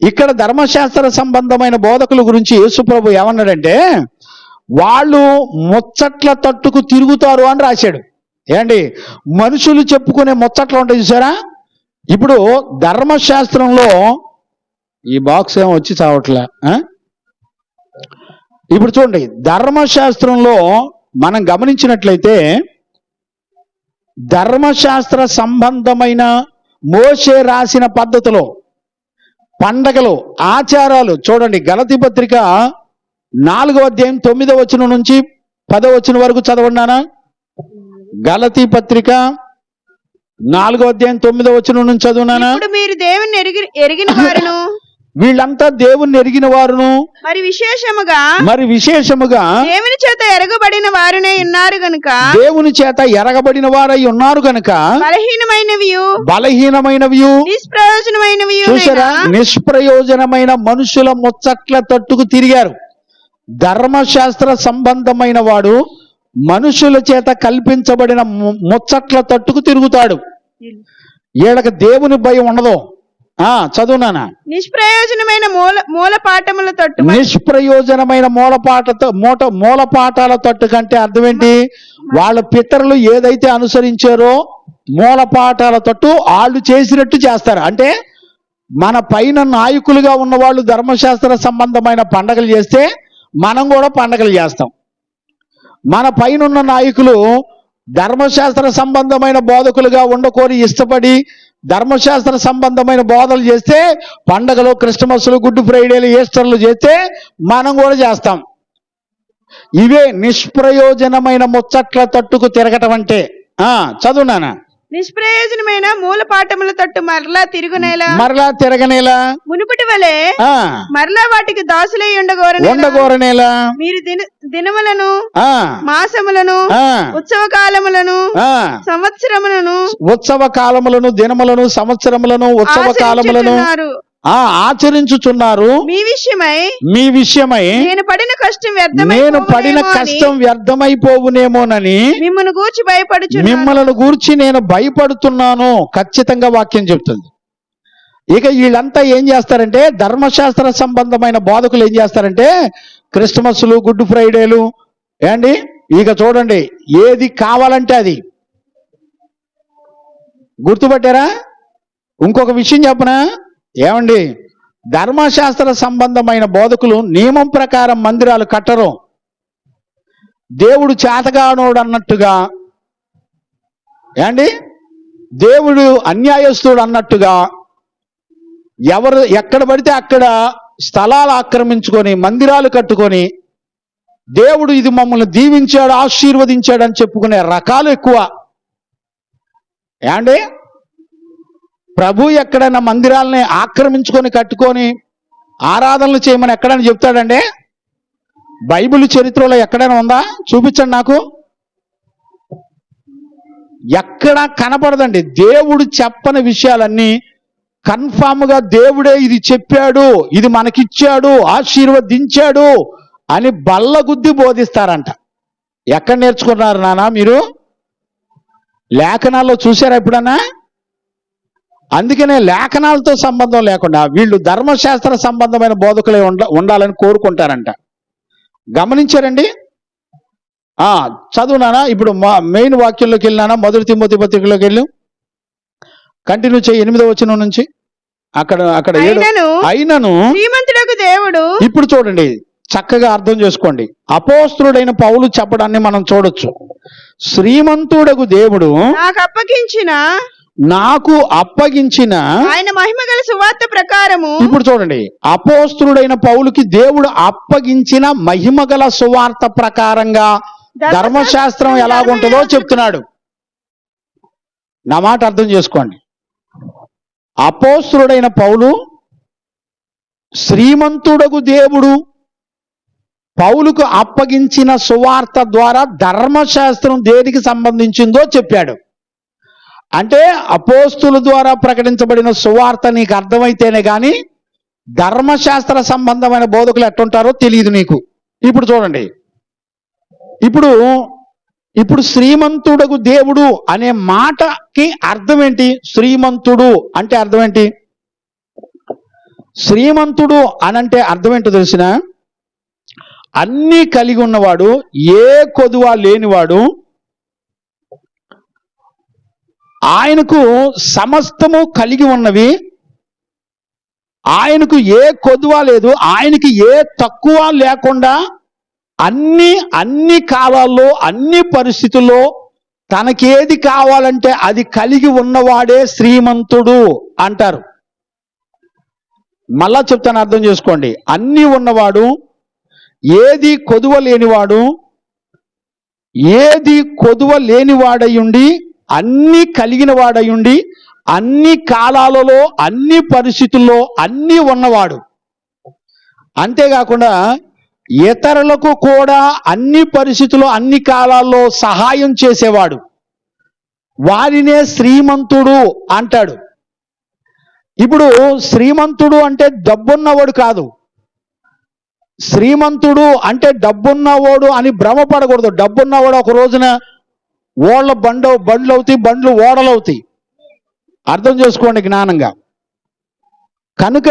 ఇక్కడ ధర్మశాస్త్ర సంబంధమైన బోధకుల గురించి యేసుప్రభు ఏమన్నాడంటే వాళ్ళు ముచ్చట్ల తట్టుకు తిరుగుతారు అని రాశాడు. ఏండి మనుషులు చెప్పుకునే ముచ్చట్లు ఉంటాయి చూసారా. ఇప్పుడు ధర్మశాస్త్రంలో ఈ బాక్స్ ఏమో వచ్చి చావట్లే. ఇప్పుడు చూడండి, ధర్మశాస్త్రంలో మనం గమనించినట్లయితే ధర్మశాస్త్ర సంబంధమైన మోషే రాసిన పద్ధతిలో పండగలు, ఆచారాలు చూడండి. గలతీ పత్రిక 4వ అధ్యాయం 9వ వచనం నుంచి 10వ వచనం వరకు చదవండానా. గలతీ పత్రిక 4వ అధ్యాయం 9వ వచనం నుంచి చదువునానా. ఇప్పుడు మీరు దేవుని ఎరిగిన వారును వీళ్ళంతా దేవుణ్ణి ఎరిగిన వారును మరి విశేషముగా దేవుని చేత ఎరగబడిన వారునే ఉన్నారు గనుక, దేవుని చేత ఎరగబడిన వారై ఉన్నారు గనుక బలహీనమైనవి నిష్ప్రయోజనమైనవి చూసారా, నిష్ప్రయోజనమైన మనుషుల ముచ్చట్ల తట్టుకు తిరిగారు. ధర్మశాస్త్ర సంబంధమైన వాడు మనుషుల చేత కల్పించబడిన ముచ్చట్ల తట్టుకు తిరుగుతాడు. వీళ్ళకి దేవుని భయం ఉండదు. చదువునానా. నిష్ప్రయోజనమైన మూలపాఠముల తట్టు, నిష్ప్రయోజనమైన మూలపాఠాల తట్టు కంటే అర్థం ఏంటి? వాళ్ళ పితరులు ఏదైతే అనుసరించారో మూలపాఠాల తట్టు వాళ్ళు చేసినట్టు చేస్తారు. అంటే మన పైన నాయకులుగా ఉన్న వాళ్ళు ధర్మశాస్త్ర సంబంధమైన పండగలు చేస్తే మనం కూడా పండగలు చేస్తాం. మన పైన ఉన్న నాయకులు ధర్మశాస్త్ర సంబంధమైన బోధకులుగా ఉండకోరి ఇష్టపడి ధర్మశాస్త్ర సంబంధమైన బోధలు చేస్తే పండగలు, క్రిస్టమస్లు, గుడ్ ఫ్రైడేలు, ఈస్టర్లు చేస్తే మనం కూడా చేస్తాం. ఇవే నిష్ప్రయోజనమైన ముచ్చట్ల తట్టుకు తిరగటం అంటే. చదువునానా. నిష్ప్రయోజనమైన మూలపాఠముల తట్టు మరలా తిరగనేలా మునుపటి వలె మరలా వాటికి దాసులై ఉండగోరనేలా మీరు దినములను, మాసములను, ఉత్సవ కాలములను, దినములను, సంవత్సరములను, ఉత్సవ కాలములను ఆచరించుచున్నారు. మీ విషయమై నేను పడిన కష్టం వ్యర్థమైపోవునేమోనని మిమ్మల్ని గూర్చి నేను భయపడుతున్నాను. ఖచ్చితంగా వాక్యం చెప్తుంది. ఇక వీళ్ళంతా ఏం చేస్తారంటే ధర్మశాస్త్ర సంబంధమైన బోధకులు ఏం చేస్తారంటే క్రిస్టమస్లు, గుడ్ ఫ్రైడేలు ఏండి ఇక చూడండి ఏది కావాలంటే అది. గుర్తుపట్టారా? ఇంకొక విషయం చెప్పనా ఏమండి, ధర్మశాస్త్ర సంబంధమైన బోధకులు నియమం ప్రకారం మందిరాలు కట్టరు. దేవుడు చేతగానోడు అన్నట్టుగా, ఏండి దేవుడు అన్యాయస్తుడు అన్నట్టుగా ఎవరు ఎక్కడ పడితే అక్కడ స్థలాలు ఆక్రమించుకొని మందిరాలు కట్టుకొని దేవుడు ఇది మమ్మల్ని దీవించాడు, ఆశీర్వదించాడు అని చెప్పుకునే రకాలు ఎక్కువ. ఏండి ప్రభు ఎక్కడైనా మందిరాలని ఆక్రమించుకొని కట్టుకొని ఆరాధనలు చేయమని ఎక్కడైనా చెప్తాడండి? బైబిల్ చరిత్రలో ఎక్కడైనా ఉందా? చూపించండి నాకు. ఎక్కడా కనపడదండి. దేవుడు చెప్పని విషయాలన్నీ కన్ఫామ్గా దేవుడే ఇది చెప్పాడు, ఇది మనకిచ్చాడు, ఆశీర్వదించాడు అని బల్లగుద్ది బోధిస్తారంట. ఎక్కడ నేర్చుకున్నారు నాన్న మీరు? లేఖనాల్లో చూసారా ఎప్పుడన్నా? అందుకనే లేఖనాలతో సంబంధం లేకుండా వీళ్ళు ధర్మశాస్త్ర సంబంధమైన బోధకులే ఉండాలని కోరుకుంటారంట. గమనించారండి? చదువునానా. ఇప్పుడు మెయిన్ వాక్యంలోకి వెళ్ళినానా, 1 తిమోతి పత్రికలోకి వెళ్ళి కంటిన్యూ చేయి 8వ వచనం నుంచి. అక్కడ అయినను శ్రీమంతుడకు దేవుడు. ఇప్పుడు చూడండి, చక్కగా అర్థం చేసుకోండి. అపోస్తులుడైన పౌలు చెప్పడాన్ని మనం చూడొచ్చు. శ్రీమంతుడగు దేవుడు నాకు అప్పగించిన ఆయన మహిమగల సువార్త ప్రకారము. ఇప్పుడు చూడండి, అపోస్తులుడైన పౌలుకి దేవుడు అప్పగించిన మహిమగల సువార్త ప్రకారంగా ధర్మశాస్త్రం ఎలాగుంటుందో చెప్తున్నాడు. నా మాట అర్థం చేసుకోండి. అపోస్తులుడైన పౌలు శ్రీమంతుడగు దేవుడు పౌలుకు అప్పగించిన సువార్త ద్వారా ధర్మశాస్త్రం దేనికి సంబంధించిందో చెప్పాడు. అంటే అపోస్తుల ద్వారా ప్రకటించబడిన సువార్త నీకు అర్థమైతేనే కానీ ధర్మశాస్త్ర సంబంధమైన బోధకులు ఎట్టుంటారో తెలియదు నీకు. ఇప్పుడు చూడండి, ఇప్పుడు శ్రీమంతుడగు దేవుడు అనే మాటకి అర్థం ఏంటి? శ్రీమంతుడు అంటే అర్థం ఏంటి? శ్రీమంతుడు అనంటే అర్థం ఏంటో తెలిసిన, అన్నీ కలిగి ఉన్నవాడు, ఏ కొదువ లేనివాడు, ఆయనకు సమస్తము కలిగి ఉన్నవి, ఆయనకు ఏ కొదువ లేదు, ఆయనకి ఏ తక్కువ లేకుండా అన్ని కాలాల్లో అన్ని పరిస్థితుల్లో తనకేది కావాలంటే అది కలిగి ఉన్నవాడే శ్రీమంతుడు అంటారు. మళ్ళా చెప్తాను, అర్థం చేసుకోండి. అన్నీ ఉన్నవాడు, ఏది కొదువ లేనివాడు, ఏది కొదువ లేనివాడయుండి అన్ని కలిగిన వాడయుండి అన్ని కాలాలలో అన్ని పరిస్థితుల్లో అన్నీ ఉన్నవాడు. అంతేకాకుండా ఇతరులకు కూడా అన్ని పరిస్థితుల్లో అన్ని కాలాల్లో సహాయం చేసేవాడు. వారినే శ్రీమంతుడు అంటాడు. ఇప్పుడు శ్రీమంతుడు అంటే డబ్బున్నవాడు కాదు. శ్రీమంతుడు అంటే డబ్బున్నవాడు అని భ్రమపడకూడదు. డబ్బున్నవాడు ఒక రోజున ఓళ్ళ బండ్లు అవుతాయి, బండ్లు ఓడలు అవుతాయి. అర్థం చేసుకోండి జ్ఞానంగా. కనుక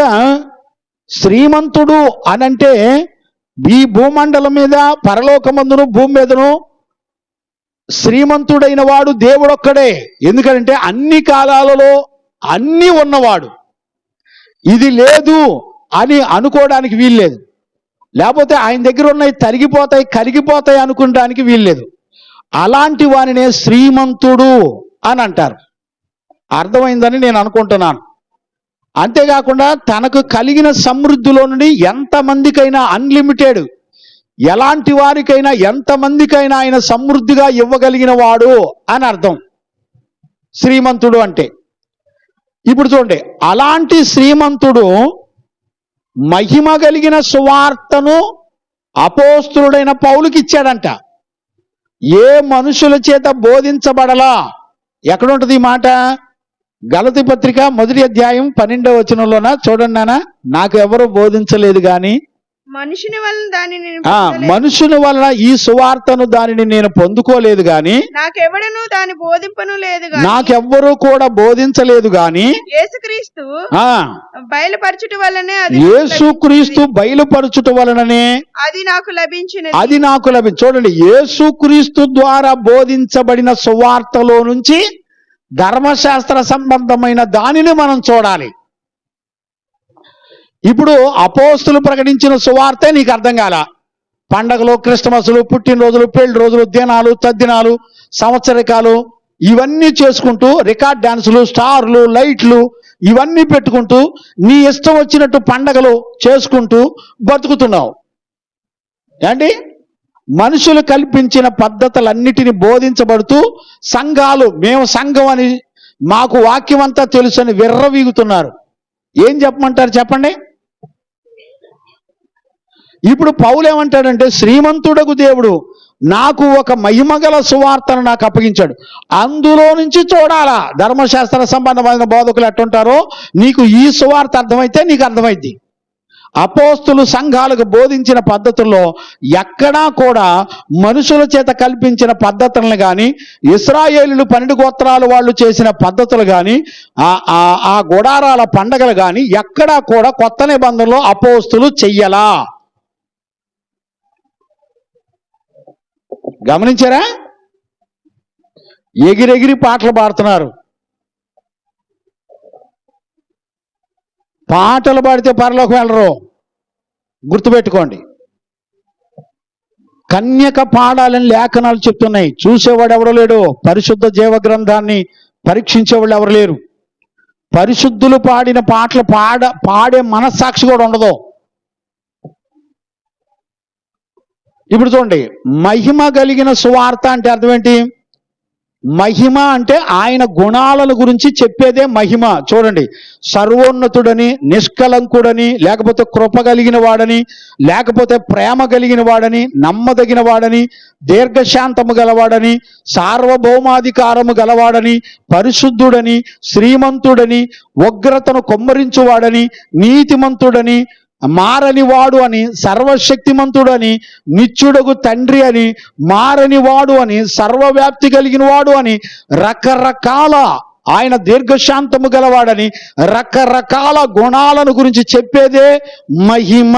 శ్రీమంతుడు అనంటే ఈ భూమండలం మీద, పరలోకమందును భూమి మీదను శ్రీమంతుడైన వాడు దేవుడొక్కడే. ఎందుకంటే అన్ని కాలాలలో అన్నీ ఉన్నవాడు. ఇది లేదు అని అనుకోవడానికి వీల్లేదు. లేకపోతే ఆయన దగ్గర ఉన్నవి తరిగిపోతాయి, కరిగిపోతాయి అనుకోవడానికి వీల్లేదు. అలాంటి వారినే శ్రీమంతుడు అని అంటారు. అర్థమైందని నేను అనుకుంటున్నాను. అంతేకాకుండా తనకు కలిగిన సమృద్ధిలో నుండి ఎంతమందికైనా అన్లిమిటెడ్, ఎలాంటి వారికైనా ఎంతమందికైనా ఆయన సమృద్ధిగా ఇవ్వగలిగిన వాడు అని అర్థం శ్రీమంతుడు అంటే. ఇప్పుడు చూడండి, అలాంటి శ్రీమంతుడు మహిమ కలిగిన సువార్తను అపోస్తులుడైన పౌలుకి ఇచ్చాడంట. ఏ మనుషుల చేత బోధించబడలా. ఎక్కడుంటది ఈ మాట? గలతీ పత్రిక 1వ అధ్యాయం 12వ వచనంలోన చూడండి. నాన్న, నాకు ఎవరు బోధించలేదు గాని మనుషుని వలన ఈ సువార్తను దానిని నేను పొందుకోలేదు గాని నాకెవ్వరూ కూడా బోధించలేదు గాని యేసుక్రీస్తు బయలుపరచుట వలననే అది నాకు లభించింది. చూడండి, యేసుక్రీస్తు ద్వారా బోధించబడిన సువార్తలో నుంచి ధర్మశాస్త్ర సంబంధమైన దానిని మనం చూడాలి. ఇప్పుడు అపోస్తులు ప్రకటించిన సువార్తే నీకు అర్థం కాల. పండగలు, క్రిస్టమస్లు, పుట్టినరోజులు, పెళ్లి రోజులు, దినాలు, తద్దినాలు, సంవత్సరికాలు ఇవన్నీ చేసుకుంటూ రికార్డ్ డాన్సులు, స్టార్లు, లైట్లు ఇవన్నీ పెట్టుకుంటూ నీ ఇష్టం వచ్చినట్టు పండగలు చేసుకుంటూ బతుకుతున్నావు. ఏంటి? మనుషులు కల్పించిన పద్ధతులన్నిటిని బోధించబడుతూ సంఘాలు, మేము సంఘం అని, మాకు వాక్యం అంతా తెలుసు అని విర్రవీగుతున్నారు. ఏం చెప్పమంటారు చెప్పండి? ఇప్పుడు పౌలు ఏమంటాడంటే, శ్రీమంతుడగు దేవుడు నాకు ఒక మహిమగల సువార్తను నాకు అప్పగించాడు. అందులో నుంచి చూడాలా ధర్మశాస్త్ర సంబంధమైన బోధకులు ఎట్టుంటారో. నీకు ఈ సువార్త అర్థమైతే నీకు అర్థమైంది. అపోస్తులు సంఘాలకు బోధించిన పద్ధతుల్లో ఎక్కడా కూడా మనుషుల చేత కల్పించిన పద్ధతులను కానీ, ఇశ్రాయేలులు 12 గోత్రాలు వాళ్ళు చేసిన పద్ధతులు కానీ, ఆ గుడారాల పండగలు కానీ ఎక్కడా కూడా కొత్త నిబంధనలో అపోస్తులు చెయ్యలా. గమనించారా? ఎగిరెగిరి పాటలు పాడుతున్నారు. పాటలు పాడితే పరలోకం వెళ్ళరు, గుర్తుపెట్టుకోండి. కన్యక పాడాలని లేఖనాలు చెప్తున్నాయి. చూసేవాడు ఎవరు లేడు. పరిశుద్ధ జీవ గ్రంథాన్ని పరీక్షించేవాళ్ళు ఎవరు లేరు. పరిశుద్ధులు పాడిన పాటలు పాడే మనస్సాక్షి కూడా ఉండదు. ఇప్పుడు చూడండి, మహిమ కలిగిన సువార్త అంటే అర్థం ఏంటి? మహిమ అంటే ఆయన గుణాలను గురించి చెప్పేదే మహిమ. చూడండి, సర్వోన్నతుడని, నిష్కలంకుడని, లేకపోతే కృప కలిగిన వాడని, లేకపోతే ప్రేమ కలిగిన వాడని, నమ్మదగిన వాడని, దీర్ఘశాంతము గలవాడని, సార్వభౌమాధికారము గలవాడని, పరిశుద్ధుడని, శ్రీమంతుడని, ఉగ్రతను కొమ్మరించువాడని, నీతిమంతుడని, మారని వాడు అని, సర్వశక్తిమంతుడు అని, నిత్యుడగు తండ్రి అని, మారని వాడు అని, సర్వవ్యాప్తి కలిగిన వాడు అని, రకరకాల ఆయన దీర్ఘశాంతము గలవాడని, రకరకాల గుణాలను గురించి చెప్పేదే మహిమ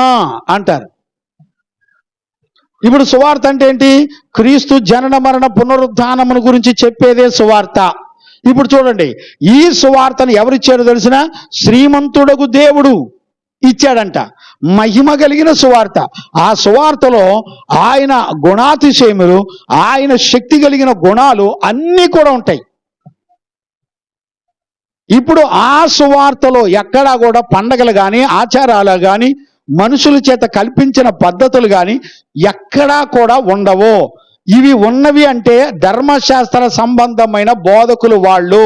అంటారు. ఇప్పుడు సువార్త అంటే ఏంటి? క్రీస్తు జనన మరణ పునరుద్ధానమును గురించి చెప్పేదే సువార్త. ఇప్పుడు చూడండి, ఈ సువార్తను ఎవరిచ్చారో తెలిసిన? శ్రీమంతుడగు దేవుడు ఇచ్చాడంట. మహిమ కలిగిన సువార్త. ఆ సువార్తలో ఆయన గుణాతిశయములు, ఆయన శక్తి కలిగిన గుణాలు అన్నీ కూడా ఉంటాయి. ఇప్పుడు ఆ సువార్తలో ఎక్కడా కూడా పండగలు కానీ, ఆచారాలు కానీ, మనుషుల చేత కల్పించిన పద్ధతులు కానీ ఎక్కడా కూడా ఉండవు. ఇవి ఉన్నవి అంటే ధర్మశాస్త్ర సంబంధమైన బోధకులు వాళ్ళు.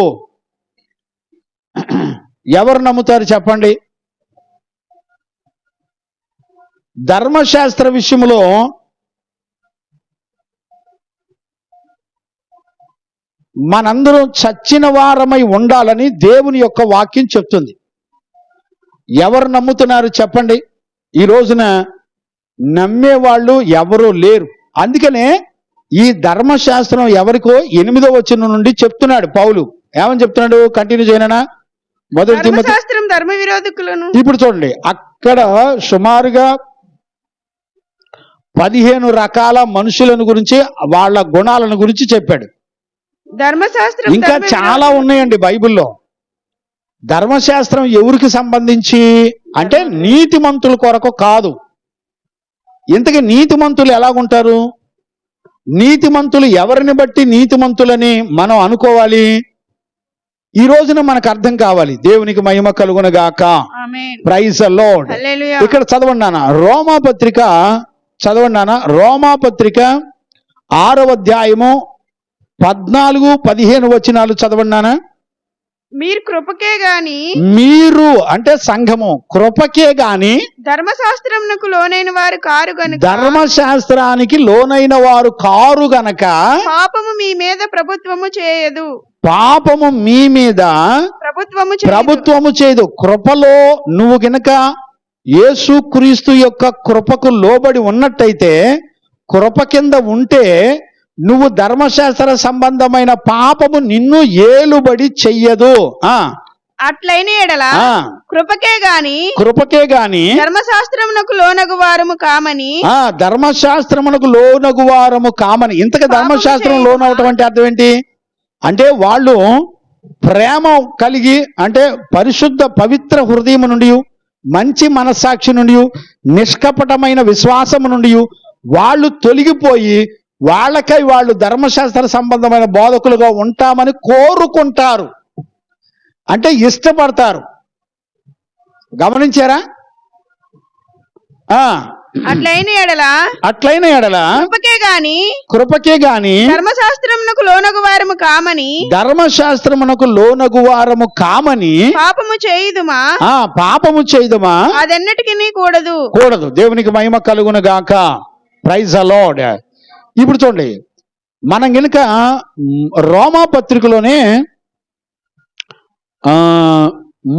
ఎవరు నమ్ముతారు చెప్పండి? ధర్మశాస్త్ర విషయంలో మనందరం చచ్చిన వారమై ఉండాలని దేవుని యొక్క వాక్యం చెప్తుంది. ఎవరు నమ్ముతున్నారు చెప్పండి? ఈ రోజున నమ్మేవాళ్ళు ఎవరూ లేరు. అందుకనే ఈ ధర్మశాస్త్రం ఎవరికో 8వ వచనం నుండి చెప్తున్నాడు పౌలు. ఏమని చెప్తున్నాడు? కంటిన్యూ చేయనా? మొదటి తిమోతి ధర్మ విరోధకులను. ఇప్పుడు చూడండి, అక్కడ సుమారుగా 15 రకాల మనుషులను గురించి, వాళ్ళ గుణాలను గురించి చెప్పాడు. ధర్మశాస్త్రం ఇంకా చాలా ఉన్నాయండి బైబిల్లో. ధర్మశాస్త్రం ఎవరికి సంబంధించి అంటే నీతిమంతుల కొరకు కాదు. ఇంతకీ నీతిమంతులు ఎలాగుంటారు? నీతిమంతులు ఎవరిని బట్టి నీతిమంతులని మనం అనుకోవాలి? ఈ రోజున మనకు అర్థం కావాలి. దేవునికి మహిమ కలుగునగాక. ఆమేన్. Praise the lord. హల్లెలూయా. ఇక్కడ చదవండి నాన్న, రోమాపత్రిక చదవండి నాన్న. రోమాపత్రిక 6వ అధ్యాయము 14-15 వచనాలు చదవండి నాన్న. మీరు కృపకే గాని, మీరు అంటే సంఘము కృపకే గాని ధర్మశాస్త్రమునకు లోనైన వారు కారు గనుక, ధర్మశాస్త్రానికి లోనైన వారు కారు గనక పాపము మీ మీద ప్రభుత్వము చేయదు. పాపము మీ మీద ప్రభుత్వము చేయదు. కృపలో నువ్వు గనక యేసుక్రీస్తు యొక్క కృపకు లోబడి ఉన్నట్టయితే, కృప కింద ఉంటే, నువ్వు ధర్మశాస్త్ర సంబంధమైన పాపము నిన్ను ఏలుబడి చెయ్యదు. అట్లైన ఎడల కృపకే గాని ధర్మశాస్త్రమునకు లోనగు వారము కామని. ధర్మశాస్త్రమునకు లోనగు వారము కామని. ఇంతగా ధర్మశాస్త్రం లోనవటం అంటే అర్థం ఏంటి? అంటే వాళ్ళు ప్రేమ కలిగి, అంటే పరిశుద్ధ పవిత్ర హృదయము నుండి, మంచి మనస్సాక్షి నుండి, నిష్కపటమైన విశ్వాసము నుండి వాళ్ళు తొలగిపోయి వాళ్ళకై వాళ్ళు ధర్మశాస్త్ర సంబంధమైన బోధకులుగా ఉంటామని కోరుకుంటారు. అంటే ఇష్టపడతారు. గమనించారా? అట్లైన ఎడల కృపకే గాని ధర్మశాస్త్రమునకు లోనగు వారము కామని పాపము చేయుదుమా అదెన్నటికీ కూడదు. దేవునికి మహిమ కలుగును గాక. Praise the lord. ఇప్పుడు చూడండి, మనం గనుక రోమాపత్రికలోనే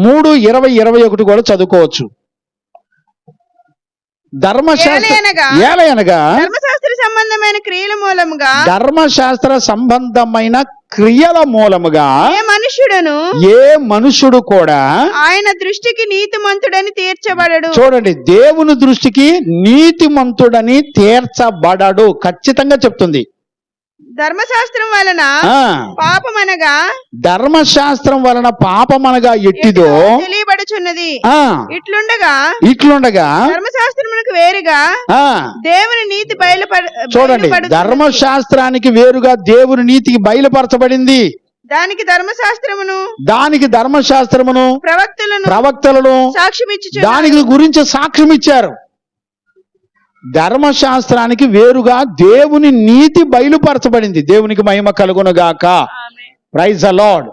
3:20-21 కూడా చదువుకోవచ్చు. ధర్మశాస్త్ర సంబంధమైన క్రియల మూలముగా ఏ మనుషుడు కూడా ఆయన దృష్టికి నీతిమంతుడని తీర్చబడడు. చూడండి, దేవుని దృష్టికి నీతిమంతుడని తీర్చబడడు. ఖచ్చితంగా చెప్తుంది. ధర్మశాస్త్రం వలన ఆ, పాపమనగా ధర్మశాస్త్రం వలన పాపమనగా ఎట్టిదో తెలియబడుచున్నది. ఆ, ఇట్లుండగా ధర్మశాస్త్రమునకు ధర్మశాస్త్రమునకు వేరుగా ఆ, దేవుని నీతి చూడండి, ధర్మశాస్త్రానికి వేరుగా దేవుని నీతికి బయలుపరచబడింది. దానికి ధర్మశాస్త్రమును ప్రవక్తలను సాక్ష్యమిచ్చు దానికి గురించి సాక్ష్యం ఇచ్చారు. ధర్మశాస్త్రానికి వేరుగా దేవుని నీతి బయలుపరచబడింది. దేవునికి మహిమ కలుగునుగాక. Praise the lord.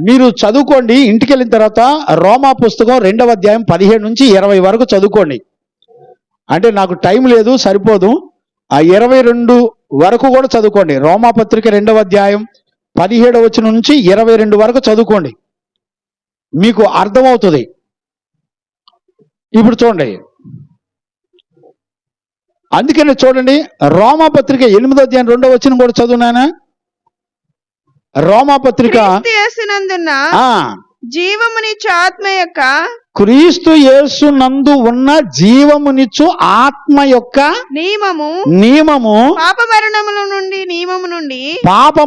మీరు చదువుకోండి, ఇంటికి వెళ్ళిన తర్వాత రోమా పుస్తకం 2వ అధ్యాయం 17 నుంచి 20 వరకు చదువుకోండి. అంటే నాకు టైం లేదు, సరిపోదు. ఆ 22 వరకు కూడా చదువుకోండి. రోమా పత్రిక 2వ అధ్యాయం 17వ వచనం నుంచి 22 వరకు చదువుకోండి, మీకు అర్థమవుతుంది. ఇప్పుడు చూడండి, అందుకని చూడండి, రోమా పత్రిక 8వ అధ్యాయం 2వ వచనం కూడా చదువునానా. రోమా పత్రిక జీవమునిచ్చు ఆత్మ యొక్క క్రీస్తు యేసు నందు ఉన్న జీవమునిచ్చు ఆత్మ యొక్క నియమము పాప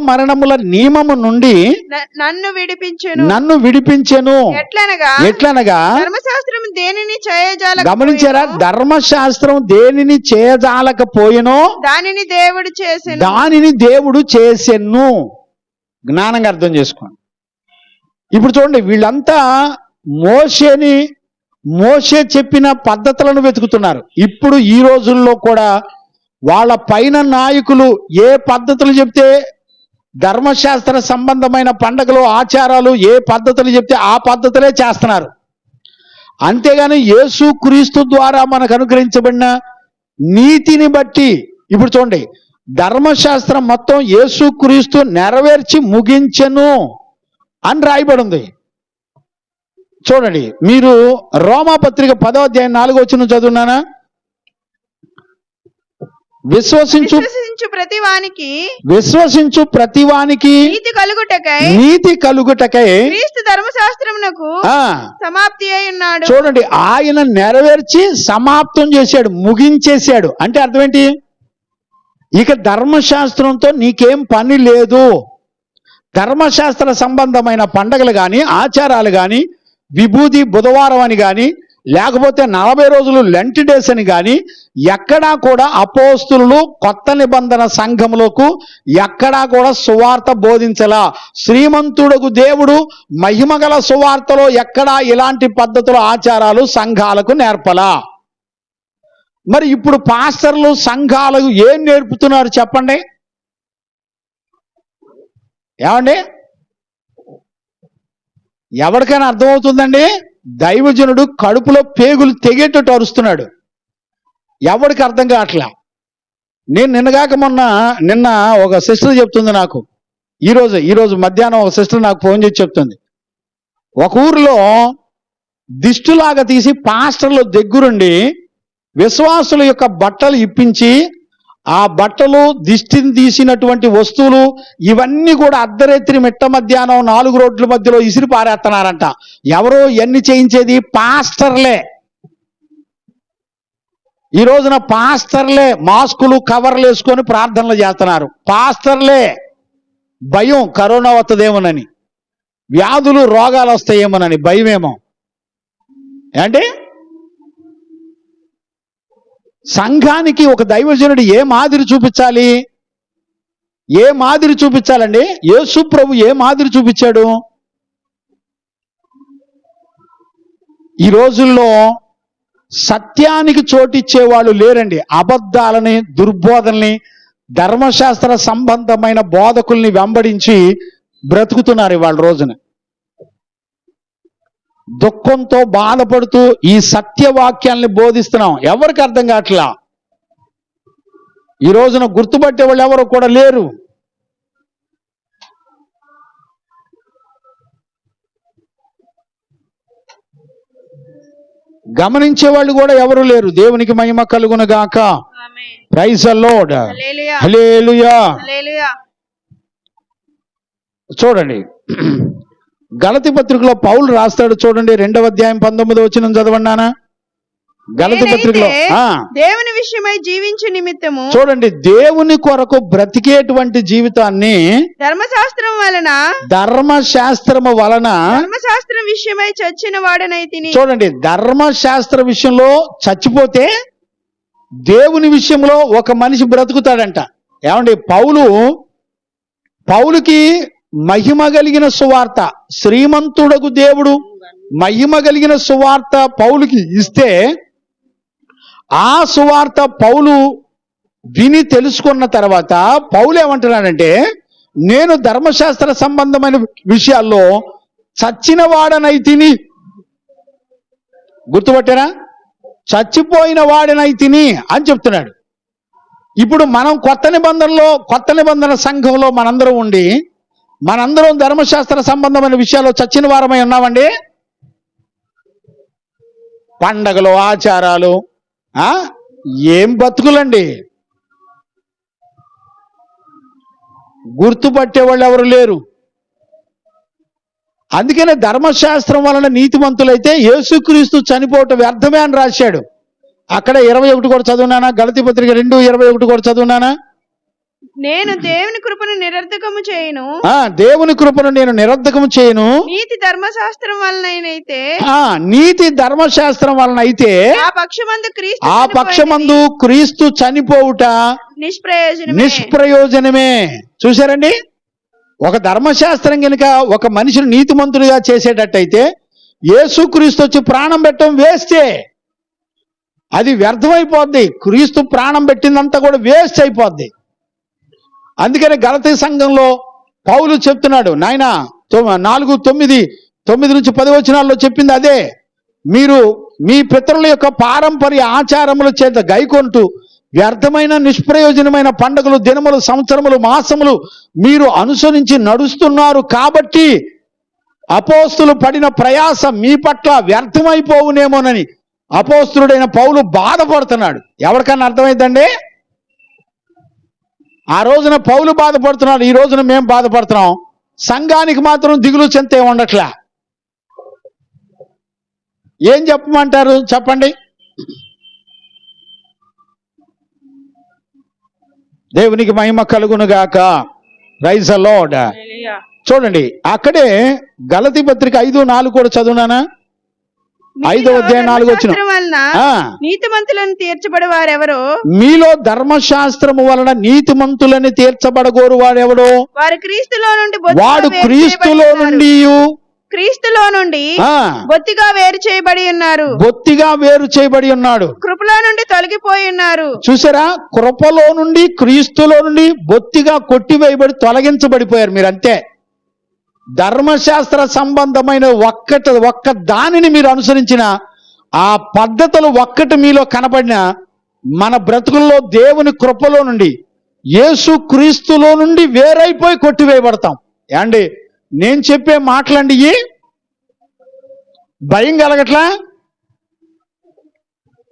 మరణముల నియమము నుండి నన్ను విడిపించెను. ఎట్లనగా ధర్మశాస్త్రం దేనిని గమనించారా? ధర్మశాస్త్రం దేనిని చేయజాలకపోయినో దానిని దేవుడు చేసెను. జ్ఞానంగా అర్థం చేసుకోండి. ఇప్పుడు చూడండి, వీళ్ళంతా మోషే చెప్పిన పద్ధతులను వెతుకుతున్నారు. ఇప్పుడు ఈ రోజుల్లో కూడా వాళ్ళ పైన నాయకులు ఏ పద్ధతులు చెప్తే, ధర్మశాస్త్ర సంబంధమైన పండగలు ఆచారాలు ఏ పద్ధతులు చెప్తే ఆ పద్ధతులే చేస్తున్నారు. అంతేగాని యేసు క్రీస్తు ద్వారా మనకు అనుగ్రహించబడిన నీతిని బట్టి, ఇప్పుడు చూడండి, ధర్మశాస్త్రం మొత్తం యేసు క్రీస్తు నెరవేర్చి ముగించెను అని రాయబడి ఉంది. చూడండి, మీరు రోమా పత్రిక 10వ అధ్యాయం 4వ వచనం చదువునానా. విశ్వసించు ప్రతివానికి నీతి కలుగుటకై క్రీస్తు ధర్మశాస్త్రమునకు సమాప్తి అయి ఉన్నాడు. చూడండి, ఆయన నెరవేర్చి సమాప్తం చేశాడు, ముగించేశాడు. అంటే అర్థం ఏంటి? ఇక ధర్మశాస్త్రంతో నీకేం పని లేదు. ధర్మశాస్త్ర సంబంధమైన పండగలు కానీ ఆచారాలు కానీ, విభూది బుధవారం అని కానీ, లేకపోతే 40 రోజులు లెంట్ డేస్ అని కానీ, ఎక్కడా కూడా అపోస్తులు కొత్త నిబంధన సంఘములకు ఎక్కడా కూడా సువార్త బోధించలా. శ్రీమంతుడకు దేవుడు మహిమగల సువార్తలో ఎక్కడా ఇలాంటి పద్ధతులు ఆచారాలు సంఘాలకు నేర్పలా. మరి ఇప్పుడు పాస్టర్లు సంఘాలకు ఏం నేర్పుతున్నారు చెప్పండి? ఏమండి, ఎవరికైనా అర్థమవుతుందండి? దైవజనుడు కడుపులో పేగులు తెగేటట్టు అరుస్తున్నాడు. ఎవరికి అర్థం కావట్లా. నేను నిన్న ఒక సిస్టర్ చెప్తుంది నాకు, ఈరోజు మధ్యాహ్నం ఒక సిస్టర్ నాకు ఫోన్ చేసి చెప్తుంది, ఒక ఊరిలో దిష్టిలాగా తీసి పాస్టర్ల దగ్గరుండి విశ్వాసుల యొక్క బట్టలు ఇప్పించి, ఆ బట్టలు, దిష్టిని తీసినటువంటి వస్తువులు ఇవన్నీ కూడా అర్ధరాత్రి మిట్ట మధ్యాహ్నం 4 రోడ్ల మధ్యలో ఇసిరి పారేస్తున్నారంట. ఎవరో ఎన్ని చేయించేది? పాస్టర్లే. ఈ రోజున పాస్టర్లే మాస్కులు కవర్లు వేసుకొని ప్రార్థనలు చేస్తున్నారు. పాస్టర్లే. భయం, కరోనా వస్తుందేమోనని, వ్యాధులు రోగాలు వస్తాయేమోనని భయమేమో. అంటే సంఘానికి ఒక దైవజనుడు ఏ మాదిరి చూపించాలి? ఏ మాదిరి చూపించాలండి? యేసు ప్రభు ఏ మాదిరి చూపించాడు? ఈ రోజుల్లో సత్యానికి చోటిచ్చే వాళ్ళు లేరండి. అబద్ధాలని, దుర్బోధనల్ని, ధర్మశాస్త్ర సంబంధమైన బోధకుల్ని వెంబడించి బ్రతుకుతున్నారు ఇవాళ రోజున. దుఃఖంతో బాధపడుతూ ఈ సత్యవాక్యాల్ని బోధిస్తున్నాం. ఎవరికి అర్థం కావట్లా. ఈ రోజున గుర్తుపట్టే వాళ్ళు ఎవరు కూడా లేరు. గమనించే వాళ్ళు కూడా ఎవరు లేరు. దేవునికి మహిమ కలుగునుగాక. Praise the lord. హల్లెలూయా. చూడండి, గలతీ పత్రికలో పౌలు రాస్తాడు చూడండి, 2వ అధ్యాయం 19వ వచనం చదవండానా. గలతీ పత్రికలో దేవుని విషయమై జీవించు నిమిత్తము, చూడండి, దేవుని కొరకు బ్రతికేటువంటి జీవితాన్ని ధర్మశాస్త్రం వలన ధర్మశాస్త్రం విషయమై చచ్చిన వాడనైతిని. చూడండి, ధర్మశాస్త్ర విషయంలో చచ్చిపోతే దేవుని విషయంలో ఒక మనిషి బ్రతుకుతాడంట. ఏమండి, పౌలుకి మహిమ కలిగిన సువార్త, శ్రీమంతుడకు దేవుడు మహిమ కలిగిన సువార్త పౌలుకి ఇస్తే, ఆ సువార్త పౌలు విని తెలుసుకున్న తర్వాత పౌలు ఏమంటున్నాడంటే, నేను ధర్మశాస్త్ర సంబంధమైన విషయాల్లో చచ్చిన వాడనైతిని. గుర్తుపట్టారా? చచ్చిపోయిన వాడనైతిని అని చెప్తున్నాడు. ఇప్పుడు మనం కొత్త నిబంధన సంఘంలో మనందరం ఉండి మనందరం ధర్మశాస్త్ర సంబంధమైన విషయాల్లో చచ్చిన వారమై ఉన్నామండి. పండగలు, ఆచారాలు, ఏం బతుకులండి. గుర్తుపట్టే వాళ్ళు ఎవరు లేరు. అందుకనే ధర్మశాస్త్రం వలన నీతిమంతులైతే యేసుక్రీస్తు చనిపోవటం వ్యర్థమే అని రాశాడు. అక్కడ 21 కూడా చదువునానా? గలతీ పత్రిక 2:21 కూడా చదువునానా? నేను దేవుని కృపను నిరర్ధకము చేయను, దేవుని కృపను నేను నిరర్ధకము చేయను, నీతి ధర్మశాస్త్రం వలనైతే ఆ పక్షమందు క్రీస్తు చనిపోవుట నిష్ప్రయోజనమే. చూశారండి, ఒక ధర్మశాస్త్రం కనుక ఒక మనిషిని నీతిమంతుడిగా చేసేటట్టయితే యేసుక్రీస్తు వచ్చి ప్రాణం పెట్టడం వేస్టే, అది వ్యర్థమైపోద్ది. క్రీస్తు ప్రాణం పెట్టిందంతా కూడా వేస్ట్ అయిపోద్ది. అందుకని గలతీ సంఘంలో పౌలు చెప్తున్నాడు, నాయన 4:9 నుంచి 10 వచనాల్లో చెప్పింది అదే. మీరు మీ పితరుల యొక్క పారంపర్య ఆచారముల చేత గైకొంటూ వ్యర్థమైన నిష్ప్రయోజనమైన పండుగలు, దినములు, సంవత్సరములు, మాసములు మీరు అనుసరించి నడుస్తున్నారు కాబట్టి అపోస్తులు పడిన ప్రయాస మీ పట్ల వ్యర్థమైపోవునేమోనని అపోస్తులుడైన పౌలు బాధపడుతున్నాడు. ఎవరికన్నా అర్థమైందండి? ఆ రోజున పౌలు బాధపడుతున్నాడు, ఈ రోజున మేము బాధపడుతున్నాం. సంఘానికి మాత్రం దిగులు చెంతే ఉండట్లే. ఏం చెప్పమంటారు చెప్పండి? దేవునికి మహిమ కలుగునుగాక. Praise the lord. చూడండి, అక్కడే గలతీ పత్రిక 5:4 కూడా చదువునానా? 5వ అధ్యాయం 4వ వచనం, నీతిమంతులను తీర్చబడే వారెవరో, మీలో ధర్మశాస్త్రము వలన నీతిమంతులని తీర్చబడగోరు వాడెవడో, వాడు క్రీస్తులో నుండి బొత్తిగా వేరు చేయబడి ఉన్నాడు. కృపలో నుండి తొలగిపోయి ఉన్నారు. చూసారా? కృపలో నుండి, క్రీస్తులో నుండి బొత్తిగా కొట్టివేయబడి తొలగించబడిపోయారు మీరు. అంతే. ధర్మశాస్త్ర సంబంధమైన ఒక్క దానిని మీరు అనుసరించిన, ఆ పద్ధతులు ఒక్కటి మీలో కనపడిన, మన బ్రతుకుల్లో దేవుని కృపలో నుండి, యేసు క్రీస్తులో నుండి వేరైపోయి కొట్టివేయబడతాం. ఏమండి, నేను చెప్పే మాటలండి, భయం కలగట్లా?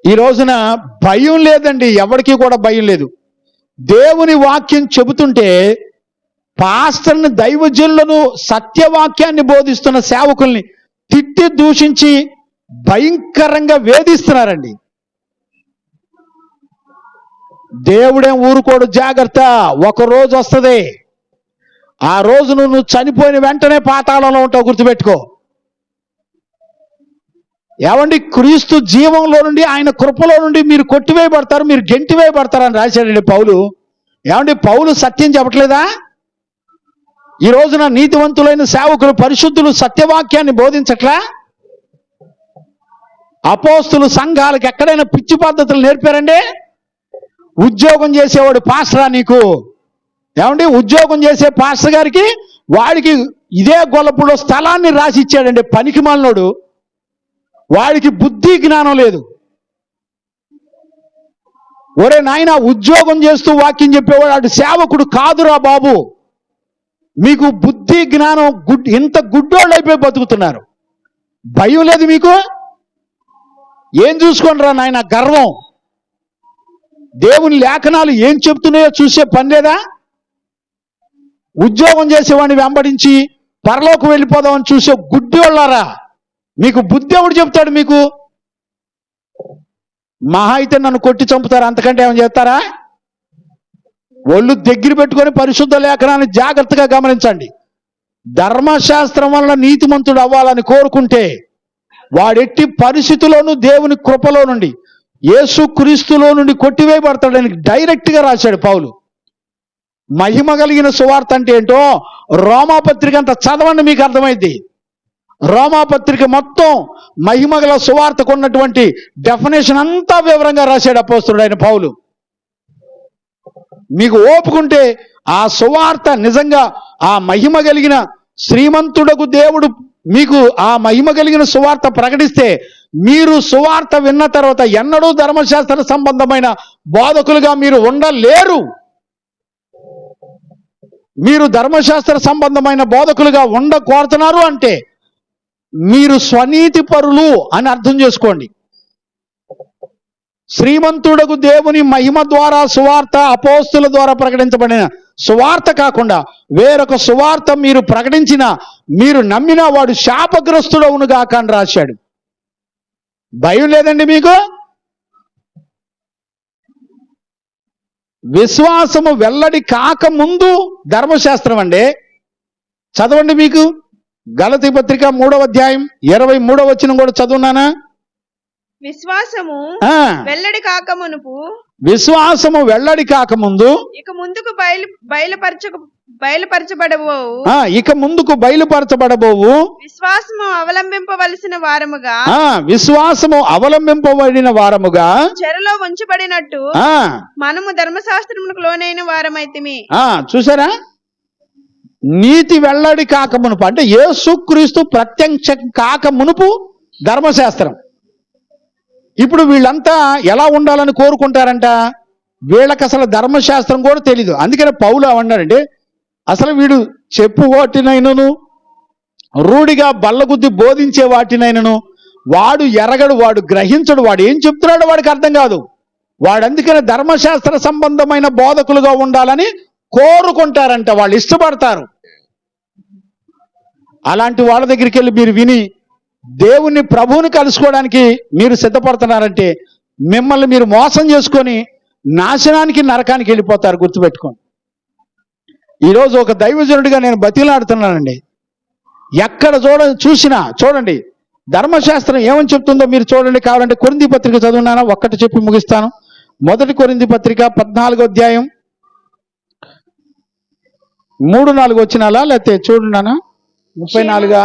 ఈ రోజున భయం లేదండి, ఎవరికి కూడా భయం లేదు. దేవుని వాక్యం చెబుతుంటే పాస్టర్ని, దైవజనులను, సత్యవాక్యాన్ని బోధిస్తున్న సేవకుల్ని తిట్టి దూషించి భయంకరంగా వేధిస్తున్నారండి. దేవుడేం ఊరుకోడు, జాగ్రత్త. ఒక రోజు వస్తుంది, ఆ రోజు నువ్వు చనిపోయిన వెంటనే పాతాళంలో ఉంటావు, గుర్తుపెట్టుకో. ఏమండి, క్రీస్తు జీవంలో నుండి, ఆయన కృపలో నుండి మీరు కొట్టివేయబడతారు, మీరు గెంటివేయబడతారని రాశాడండి పౌలు. ఏమండి, పౌలు సత్యం చెప్పట్లేదా? ఈ రోజున నీతివంతులైన సేవకులు, పరిశుద్ధులు సత్యవాక్యాన్ని బోధించట్లా? అపోస్తులు సంఘాలకు ఎక్కడైనా పిచ్చి పద్ధతులు నేర్పారండి? ఉద్యోగం చేసేవాడు పాస్టరా నీకు? ఏమండి, ఉద్యోగం చేసే పాస్టర్ గారికి వాడికి ఇదే గొల్లపులో స్థలాన్ని రాసి ఇచ్చాడండి పనికి మాలినోడు. వాడికి బుద్ధి జ్ఞానం లేదు. ఒరే నాయన, ఉద్యోగం చేస్తూ వాక్యం చెప్పేవాడు అటు సేవకుడు కాదురా బాబు. మీకు బుద్ధి జ్ఞానం ఇంత గుడ్డోళ్ళు అయిపోయి బతుకుతున్నారు. భయం లేదు మీకు? ఏం చూసుకోండి రా నాయన, గర్వం. దేవుని లేఖనాలు ఏం చెప్తున్నాయో చూసే పని లేదా? ఉద్యోగం చేసేవాడిని వెంబడించి పరలోకి వెళ్ళిపోదామని చూసే గుడ్డి వాళ్ళారా? మీకు బుద్ధి ఎవడు చెప్తాడు మీకు? మహా అయితే నన్ను కొట్టి చంపుతారు, అంతకంటే ఏమైనా చేస్తారా? ఒళ్ళు దగ్గర పెట్టుకొని పరిశుద్ధ లేఖనాన్ని జాగ్రత్తగా గమనించండి. ధర్మశాస్త్రం వలన నీతిమంతుడు అవ్వాలని కోరుకుంటే వాడెట్టి పరిస్థితుల్లోనూ దేవుని కృపలో నుండి, యేసు క్రీస్తులో నుండి కొట్టివేయబడతాడని డైరెక్ట్గా రాశాడు పౌలు. మహిమ కలిగిన సువార్త అంటే ఏంటో రోమాపత్రిక అంతా చదవండి, మీకు అర్థమైంది. రోమాపత్రిక మొత్తం మహిమగల సువార్తకు ఉన్నటువంటి డెఫినేషన్ అంతా వివరంగా రాశాడు అపోస్తలుడు అయిన పౌలు. మీకు ఓపుకుంటే ఆ సువార్త నిజంగా ఆ మహిమ కలిగిన శ్రీమంతుడకు దేవుడు మీకు ఆ మహిమ కలిగిన సువార్త ప్రకటిస్తే మీరు సువార్త విన్న తర్వాత ఎన్నడూ ధర్మశాస్త్ర సంబంధమైన బోధకులుగా మీరు ఉండలేరు. మీరు ధర్మశాస్త్ర సంబంధమైన బోధకులుగా కోరుతున్నారు అంటే మీరు స్వనీతి పరులు అని అర్థం చేసుకోండి. శ్రీమంతుడకు దేవుని మహిమ ద్వారా సువార్త అపోస్తుల ద్వారా ప్రకటించబడిన సువార్త కాకుండా వేరొక సువార్త మీరు ప్రకటించిన, మీరు నమ్మిన వాడు శాపగ్రస్తుడవునుగాక అని రాశాడు. భయం లేదండి మీకు? విశ్వాసము వెల్లడి కాకముందు ధర్మశాస్త్రం అండి. చదవండి, మీకు గలతీ పత్రిక 3వ అధ్యాయం 23వ వచనం కూడా చదువునానా? విశ్వాసము వెల్లడి కాకమునుపు, విశ్వాసము వెల్లడి కాకముందు ఇక ముందుకు బయలుపరచబడబోవు, ఇక ముందుకు బయలుపరచబడబోవు విశ్వాసము అవలంబింపవలసిన వారముగా, విశ్వాసము అవలంబింపబడిన వారముగా చెరలో ఉంచబడినట్టు మనము ధర్మశాస్త్రమునకు లోనైన వారమైతిమి. చూసారా? నీతి వెల్లడి కాకమునుపు అంటే యేసుక్రీస్తు ప్రత్యక్షం కాకమునుపు ధర్మశాస్త్రం. ఇప్పుడు వీళ్ళంతా ఎలా ఉండాలని కోరుకుంటారంట? వీళ్ళకి అసలు ధర్మశాస్త్రం కూడా తెలీదు. అందుకనే పౌలు ఏమన్నాడంటే, అసలు వీడు చెప్పు వాటినైనను రూఢిగా బల్లగుద్ది బోధించే వాటినైనను వాడు ఎరగడు, వాడు గ్రహించడు, వాడు ఏం చెప్తున్నాడో వాడికి అర్థం కాదు. వాడు అందుకనే ధర్మశాస్త్ర సంబంధమైన బోధకులుగా ఉండాలని కోరుకుంటారంట, వాళ్ళు ఇష్టపడతారు. అలాంటి వాళ్ళ దగ్గరికి వెళ్ళి మీరు విని దేవుని ప్రభువుని కలుసుకోవడానికి మీరు సిద్ధపడుతున్నారంటే మిమ్మల్ని మీరు మోసం చేసుకొని నాశనానికి నరకానికి వెళ్ళిపోతారు, గుర్తుపెట్టుకోండి. ఈరోజు ఒక దైవజనుడిగా నేను బతిలాడుతున్నానండి. ఎక్కడ చూసినా చూడండి, ధర్మశాస్త్రం ఏమని చెప్తుందో మీరు చూడండి. కావాలంటే కొరింథీ పత్రిక చదువునానా? ఒక్కటి చెప్పి ముగిస్తాను. 1 కొరింథీ పత్రిక 14వ అధ్యాయం 3-4 వచనాలా, లేకపోతే చూడున్నానా? 34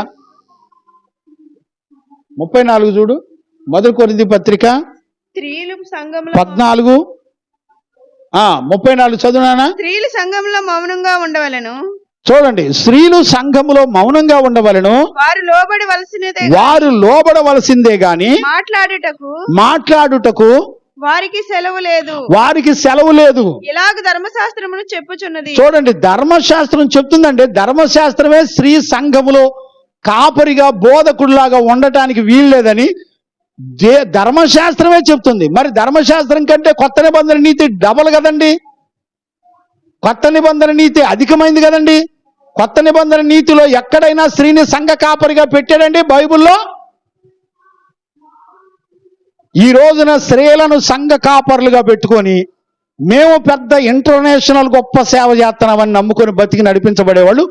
చూడు. 1 కొరింథీ పత్రిక స్త్రీలు సంఘంలో 14 34 చదువునానా? స్త్రీలు సంఘంలో మౌనంగా ఉండవలెను. చూడండి, స్త్రీలు సంఘములో మౌనంగా ఉండవలెను, వారు లోబడవలసిందే గాని మాట్లాడుటకు వారికి సెలవు లేదు. ఇలాగ ధర్మశాస్త్రమును చెప్పుచున్నది. చూడండి, ధర్మశాస్త్రం చెప్తుందంటే ధర్మశాస్త్రమే స్త్రీ సంఘములో కాపరిగా బోధకుడిలాగా ఉండటానికి వీల్లేదని ధర్మశాస్త్రమే చెప్తుంది. మరి ధర్మశాస్త్రం కంటే కొత్త నిబంధన నీతి డబల్ కదండి. కొత్త నిబంధన నీతి అధికమైంది కదండి. కొత్త నిబంధన నీతిలో ఎక్కడైనా స్త్రీని సంఘ కాపరిగా పెట్టాడండి బైబిల్లో? ఈ రోజున స్త్రీలను సంఘ కాపరులుగా పెట్టుకొని మేము పెద్ద ఇంటర్నేషనల్ గొప్ప సేవ చేస్తున్నామని నమ్ముకొని బతికి నడిపించబడేవాళ్ళు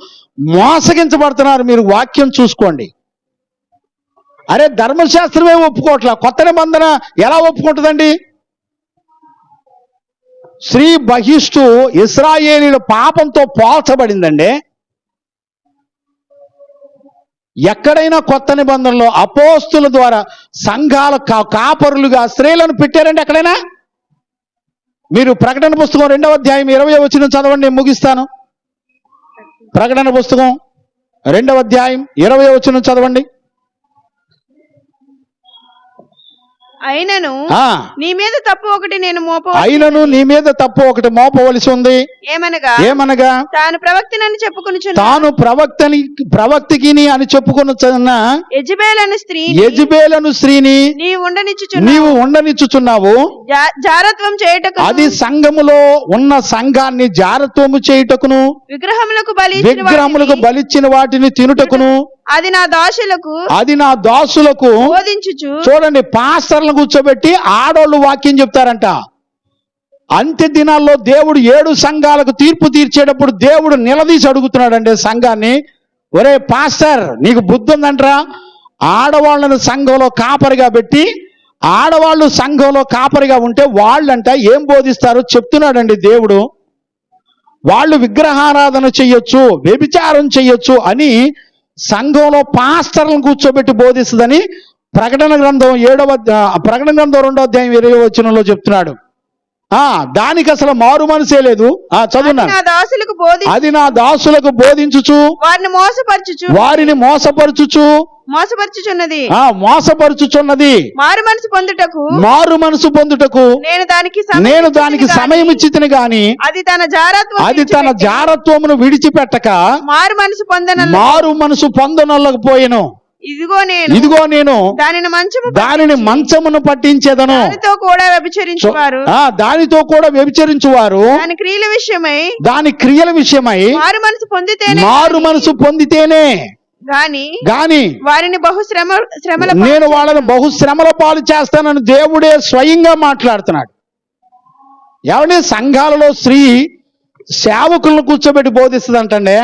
మోసగించబడుతున్నారు. మీరు వాక్యం చూసుకోండి. అరే, ధర్మశాస్త్రమే ఒప్పుకోవట్లా, కొత్త నిబంధన ఎలా ఒప్పుకుంటుందండి? స్త్రీ బహిష్టు ఇశ్రాయేలీల పాపంతో పోల్చబడిందండి. ఎక్కడైనా కొత్త నిబంధనలో అపోస్తుల ద్వారా సంఘాల కాపరులుగా స్త్రీలను పెట్టారండి ఎక్కడైనా? మీరు ప్రకటన పుస్తకం 2వ అధ్యాయం 20వ వచనం చదవండి, ముగిస్తాను. ప్రకటన పుస్తకం 2వ అధ్యాయం 20వ వచనం చదవండి. అయినను నీ మీద తప్పు ఒకటి మోపవలసి ఉంది. ఏమనగా తాను ప్రవక్తికి అని చెప్పుకొనుచున్న యెజబెలను స్త్రీని నీవు ఉండనిచ్చుచున్నావు. జారత్వం చేయుటకు, అది సంఘములో ఉన్న సంఘాన్ని జారత్వము చేయుటకును, విగ్రహములకు బలిచ్చిన వాటిని తినుటకును అది నా దాసులకు అది నా దాసులకు బోధించుచు. చూడండి, పాస్టర్లను కూర్చోబెట్టి ఆడోళ్ళు వాక్యం చెప్తారంట. అంత్య దినాల్లో దేవుడు 7 సంఘాలకు తీర్పు తీర్చేటప్పుడు దేవుడు నిలదీసి అడుగుతున్నాడండి సంఘాన్ని, ఒరే పాస్టర్ నీకు బుద్ధి ఉందంటరా? ఆడవాళ్ళను సంఘంలో కాపరిగా పెట్టి, ఆడవాళ్ళు సంఘంలో కాపరిగా ఉంటే వాళ్ళంట ఏం బోధిస్తారో చెప్తున్నాడండి దేవుడు. వాళ్ళు విగ్రహారాధన చెయ్యొచ్చు, వ్యభిచారం చెయ్యొచ్చు అని సంఘంలో పాస్టర్లను కూర్చోబెట్టి బోధిస్తుందని ప్రకటన గ్రంథం 2వ అధ్యాయం చెప్తున్నాడు. దానికి అసలు మారు మనసే లేదు. చదువున్నాను. అది నా దాసులకు బోధించుచు వారిని మోసపరుచుచున్నది. మారు మనసు పొందుటకు నేను దానికి సమయం ఇచ్చితిని గాని అది తన జారత్వమును విడిచిపెట్టక మారు మనసు పొందనొల్లకపోయెను. ఇదిగో నేను దానిని మంచమును పట్టించేదను. దానితో కూడా వ్యభిచరించువారు దాని క్రియల విషయమై మారు మనసు పొందితేనే గాని నేను వాళ్ళని బహుశ్రమల పాలు చేస్తానని దేవుడే స్వయంగా మాట్లాడుతున్నాడు. ఎవరి సంఘాలలో స్త్రీ సేవకులను కూర్చోబెట్టి బోధిస్తుందంటే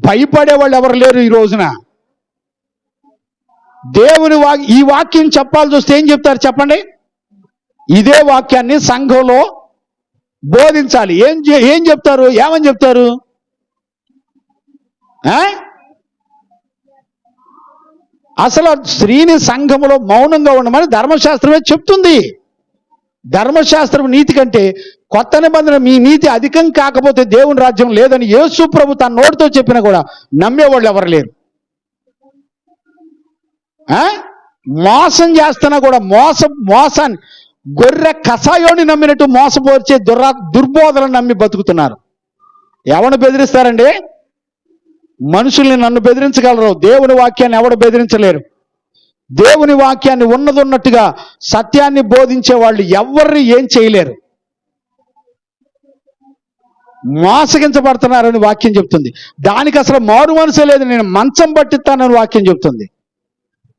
భయపడే వాళ్ళు ఎవరు లేరు ఈ రోజున. దేవుని ఈ వాక్యం చెప్పాల్సి వస్తే ఏం చెప్తారు చెప్పండి? ఇదే వాక్యాన్ని సంఘంలో బోధించాలి. ఏం చెప్తారు? ఏమని చెప్తారు? అసలు స్త్రీని సంఘములో మౌనంగా ఉండమని ధర్మశాస్త్రమే చెప్తుంది. ధర్మశాస్త్రం నీతి కంటే కొత్త నిబంధన మీ నీతి అధికం కాకపోతే దేవుని రాజ్యం లేదని యేసు ప్రభు తన నోటితో చెప్పినా కూడా నమ్మేవాళ్ళు ఎవరు లేరు. మోసం చేస్తున్నా కూడా మోసాన్ని గొర్రె కషాయోని నమ్మినట్టు మోసపోర్చే దుర్బోధలను నమ్మి బతుకుతున్నారు. ఎవరిని బెదిరిస్తారండి? మనుషుల్ని నన్ను బెదిరించగలరు, దేవుని వాక్యాన్ని ఎవడు బెదిరించలేరు. దేవుని వాక్యాన్ని ఉన్నట్టుగా సత్యాన్ని బోధించే వాళ్ళు ఎవరిని ఏం చేయలేరు. మోసగించబడుతున్నారని వాక్యం చెప్తుంది. దానికి అసలు మారు మనసే లేదు. నేను మంచం పట్టిస్తానని వాక్యం చెప్తుంది.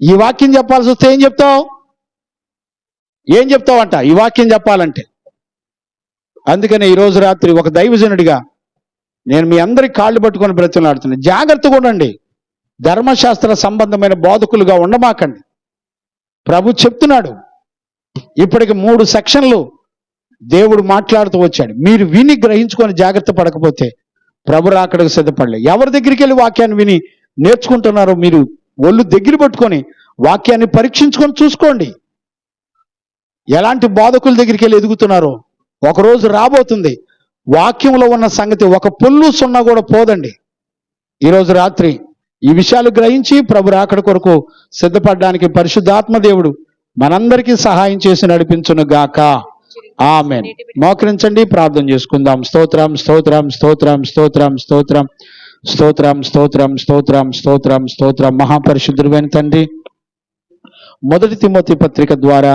ఈ వాక్యం చెప్పాల్సి వస్తే ఏం చెప్తావంట ఈ వాక్యం చెప్పాలంటే? అందుకనే ఈరోజు రాత్రి ఒక దైవజనుడిగా నేను మీ అందరి కాళ్ళు పట్టుకొని బ్రతిమలాడుతున్నాను. జాగ్రత్తగా ఉండండి. ధర్మశాస్త్ర సంబంధమైన బోధకులుగా ఉండమాకండి. ప్రభు చెప్తున్నాడు. ఇప్పటికి 3 సెక్షన్లు దేవుడు మాట్లాడుతూ వచ్చాడు. మీరు విని గ్రహించుకొని జాగ్రత్త పడకపోతే ప్రభు రాకడకు సిద్ధపడలే. ఎవరి దగ్గరికి వెళ్ళి వాక్యాన్ని విని నేర్చుకుంటున్నారో మీరు ఒళ్ళు దగ్గర పట్టుకొని వాక్యాన్ని పరీక్షించుకొని చూసుకోండి. ఎలాంటి బోధకుల దగ్గరికి వెళ్ళి ఎదుగుతున్నారో ఒకరోజు రాబోతుంది. వాక్యంలో ఉన్న సంగతి ఒక పొల్లు సున్నా కూడా పోదండి. ఈరోజు రాత్రి ఈ విషయాలు గ్రహించి ప్రభు రాకడ కొరకు సిద్ధపడడానికి పరిశుద్ధాత్మ దేవుడు మనందరికీ సహాయం చేసి నడిపించును గాక. ఆమేన్. మోకరించండి, ప్రార్థన చేసుకుందాం. స్తోత్రం స్తోత్రం స్తోత్రం స్తోత్రం స్తోత్రం స్తోత్రం స్తోత్రం స్తోత్రం స్తోత్రం స్తోత్రం. మహాపరిశుద్ధుడైన తండ్రి, 1 తిమోతి పత్రిక ద్వారా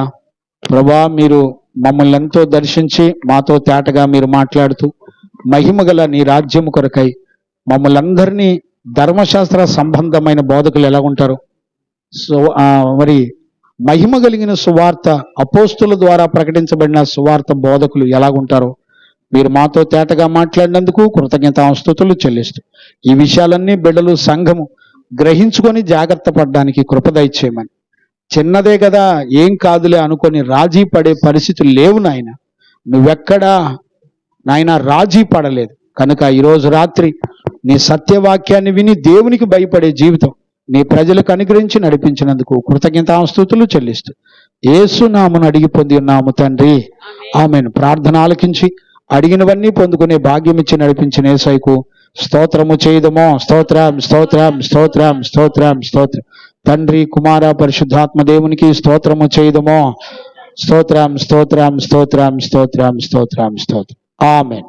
ప్రభా మీరు మమ్మల్ని ఎంతో దర్శించి మాతో తేటగా మీరు మాట్లాడుతూ మహిమగల నీ రాజ్యము కొరకై మమ్మల్ని అందరినీ ధర్మశాస్త్ర సంబంధమైన బోధకులు ఎలా ఉంటారు, మరి మహిమ కలిగిన సువార్త అపోస్తుల ద్వారా ప్రకటించబడిన సువార్త బోధకులు ఎలాగుంటారో మీరు మాతో తేటగా మాట్లాడినందుకు కృతజ్ఞతాస్తుతులు చెల్లిస్తూ ఈ విషయాలన్నీ బిడ్డలు సంఘము గ్రహించుకొని జాగ్రత్త పడడానికి కృప దయచేయమని, చిన్నదే కదా ఏం కాదులే అనుకొని రాజీ పడే పరిస్థితులు లేవు నాయన. నువ్వెక్కడా నాయన రాజీ పడలేదు కనుక ఈరోజు రాత్రి నీ సత్యవాక్యాన్ని విని దేవునికి భయపడే జీవితం నీ ప్రజలకు అనుగ్రహించి నడిపించినందుకు కృతజ్ఞతాస్తుతులు చెల్లిస్తూ యేసు నామమున అడిగి పొంది ఉన్నాము తండ్రి, ఆమేన్. ప్రార్థన ఆలకించి అడిగినవన్నీ పొందుకునే భాగ్యం ఇచ్చి నడిపించిన యేసయ్యకు స్తోత్రము చేయదమో. స్తోత్రం స్తోత్రం స్తోత్రం స్తోత్రం స్తోత్రం. తండ్రి కుమార పరిశుద్ధాత్మ దేవునికి స్తోత్రము చేయదమో. స్తోత్రం స్తోత్రం స్తోత్రం స్తోత్రం స్తోత్రం స్తోత్రం. ఆమేన్.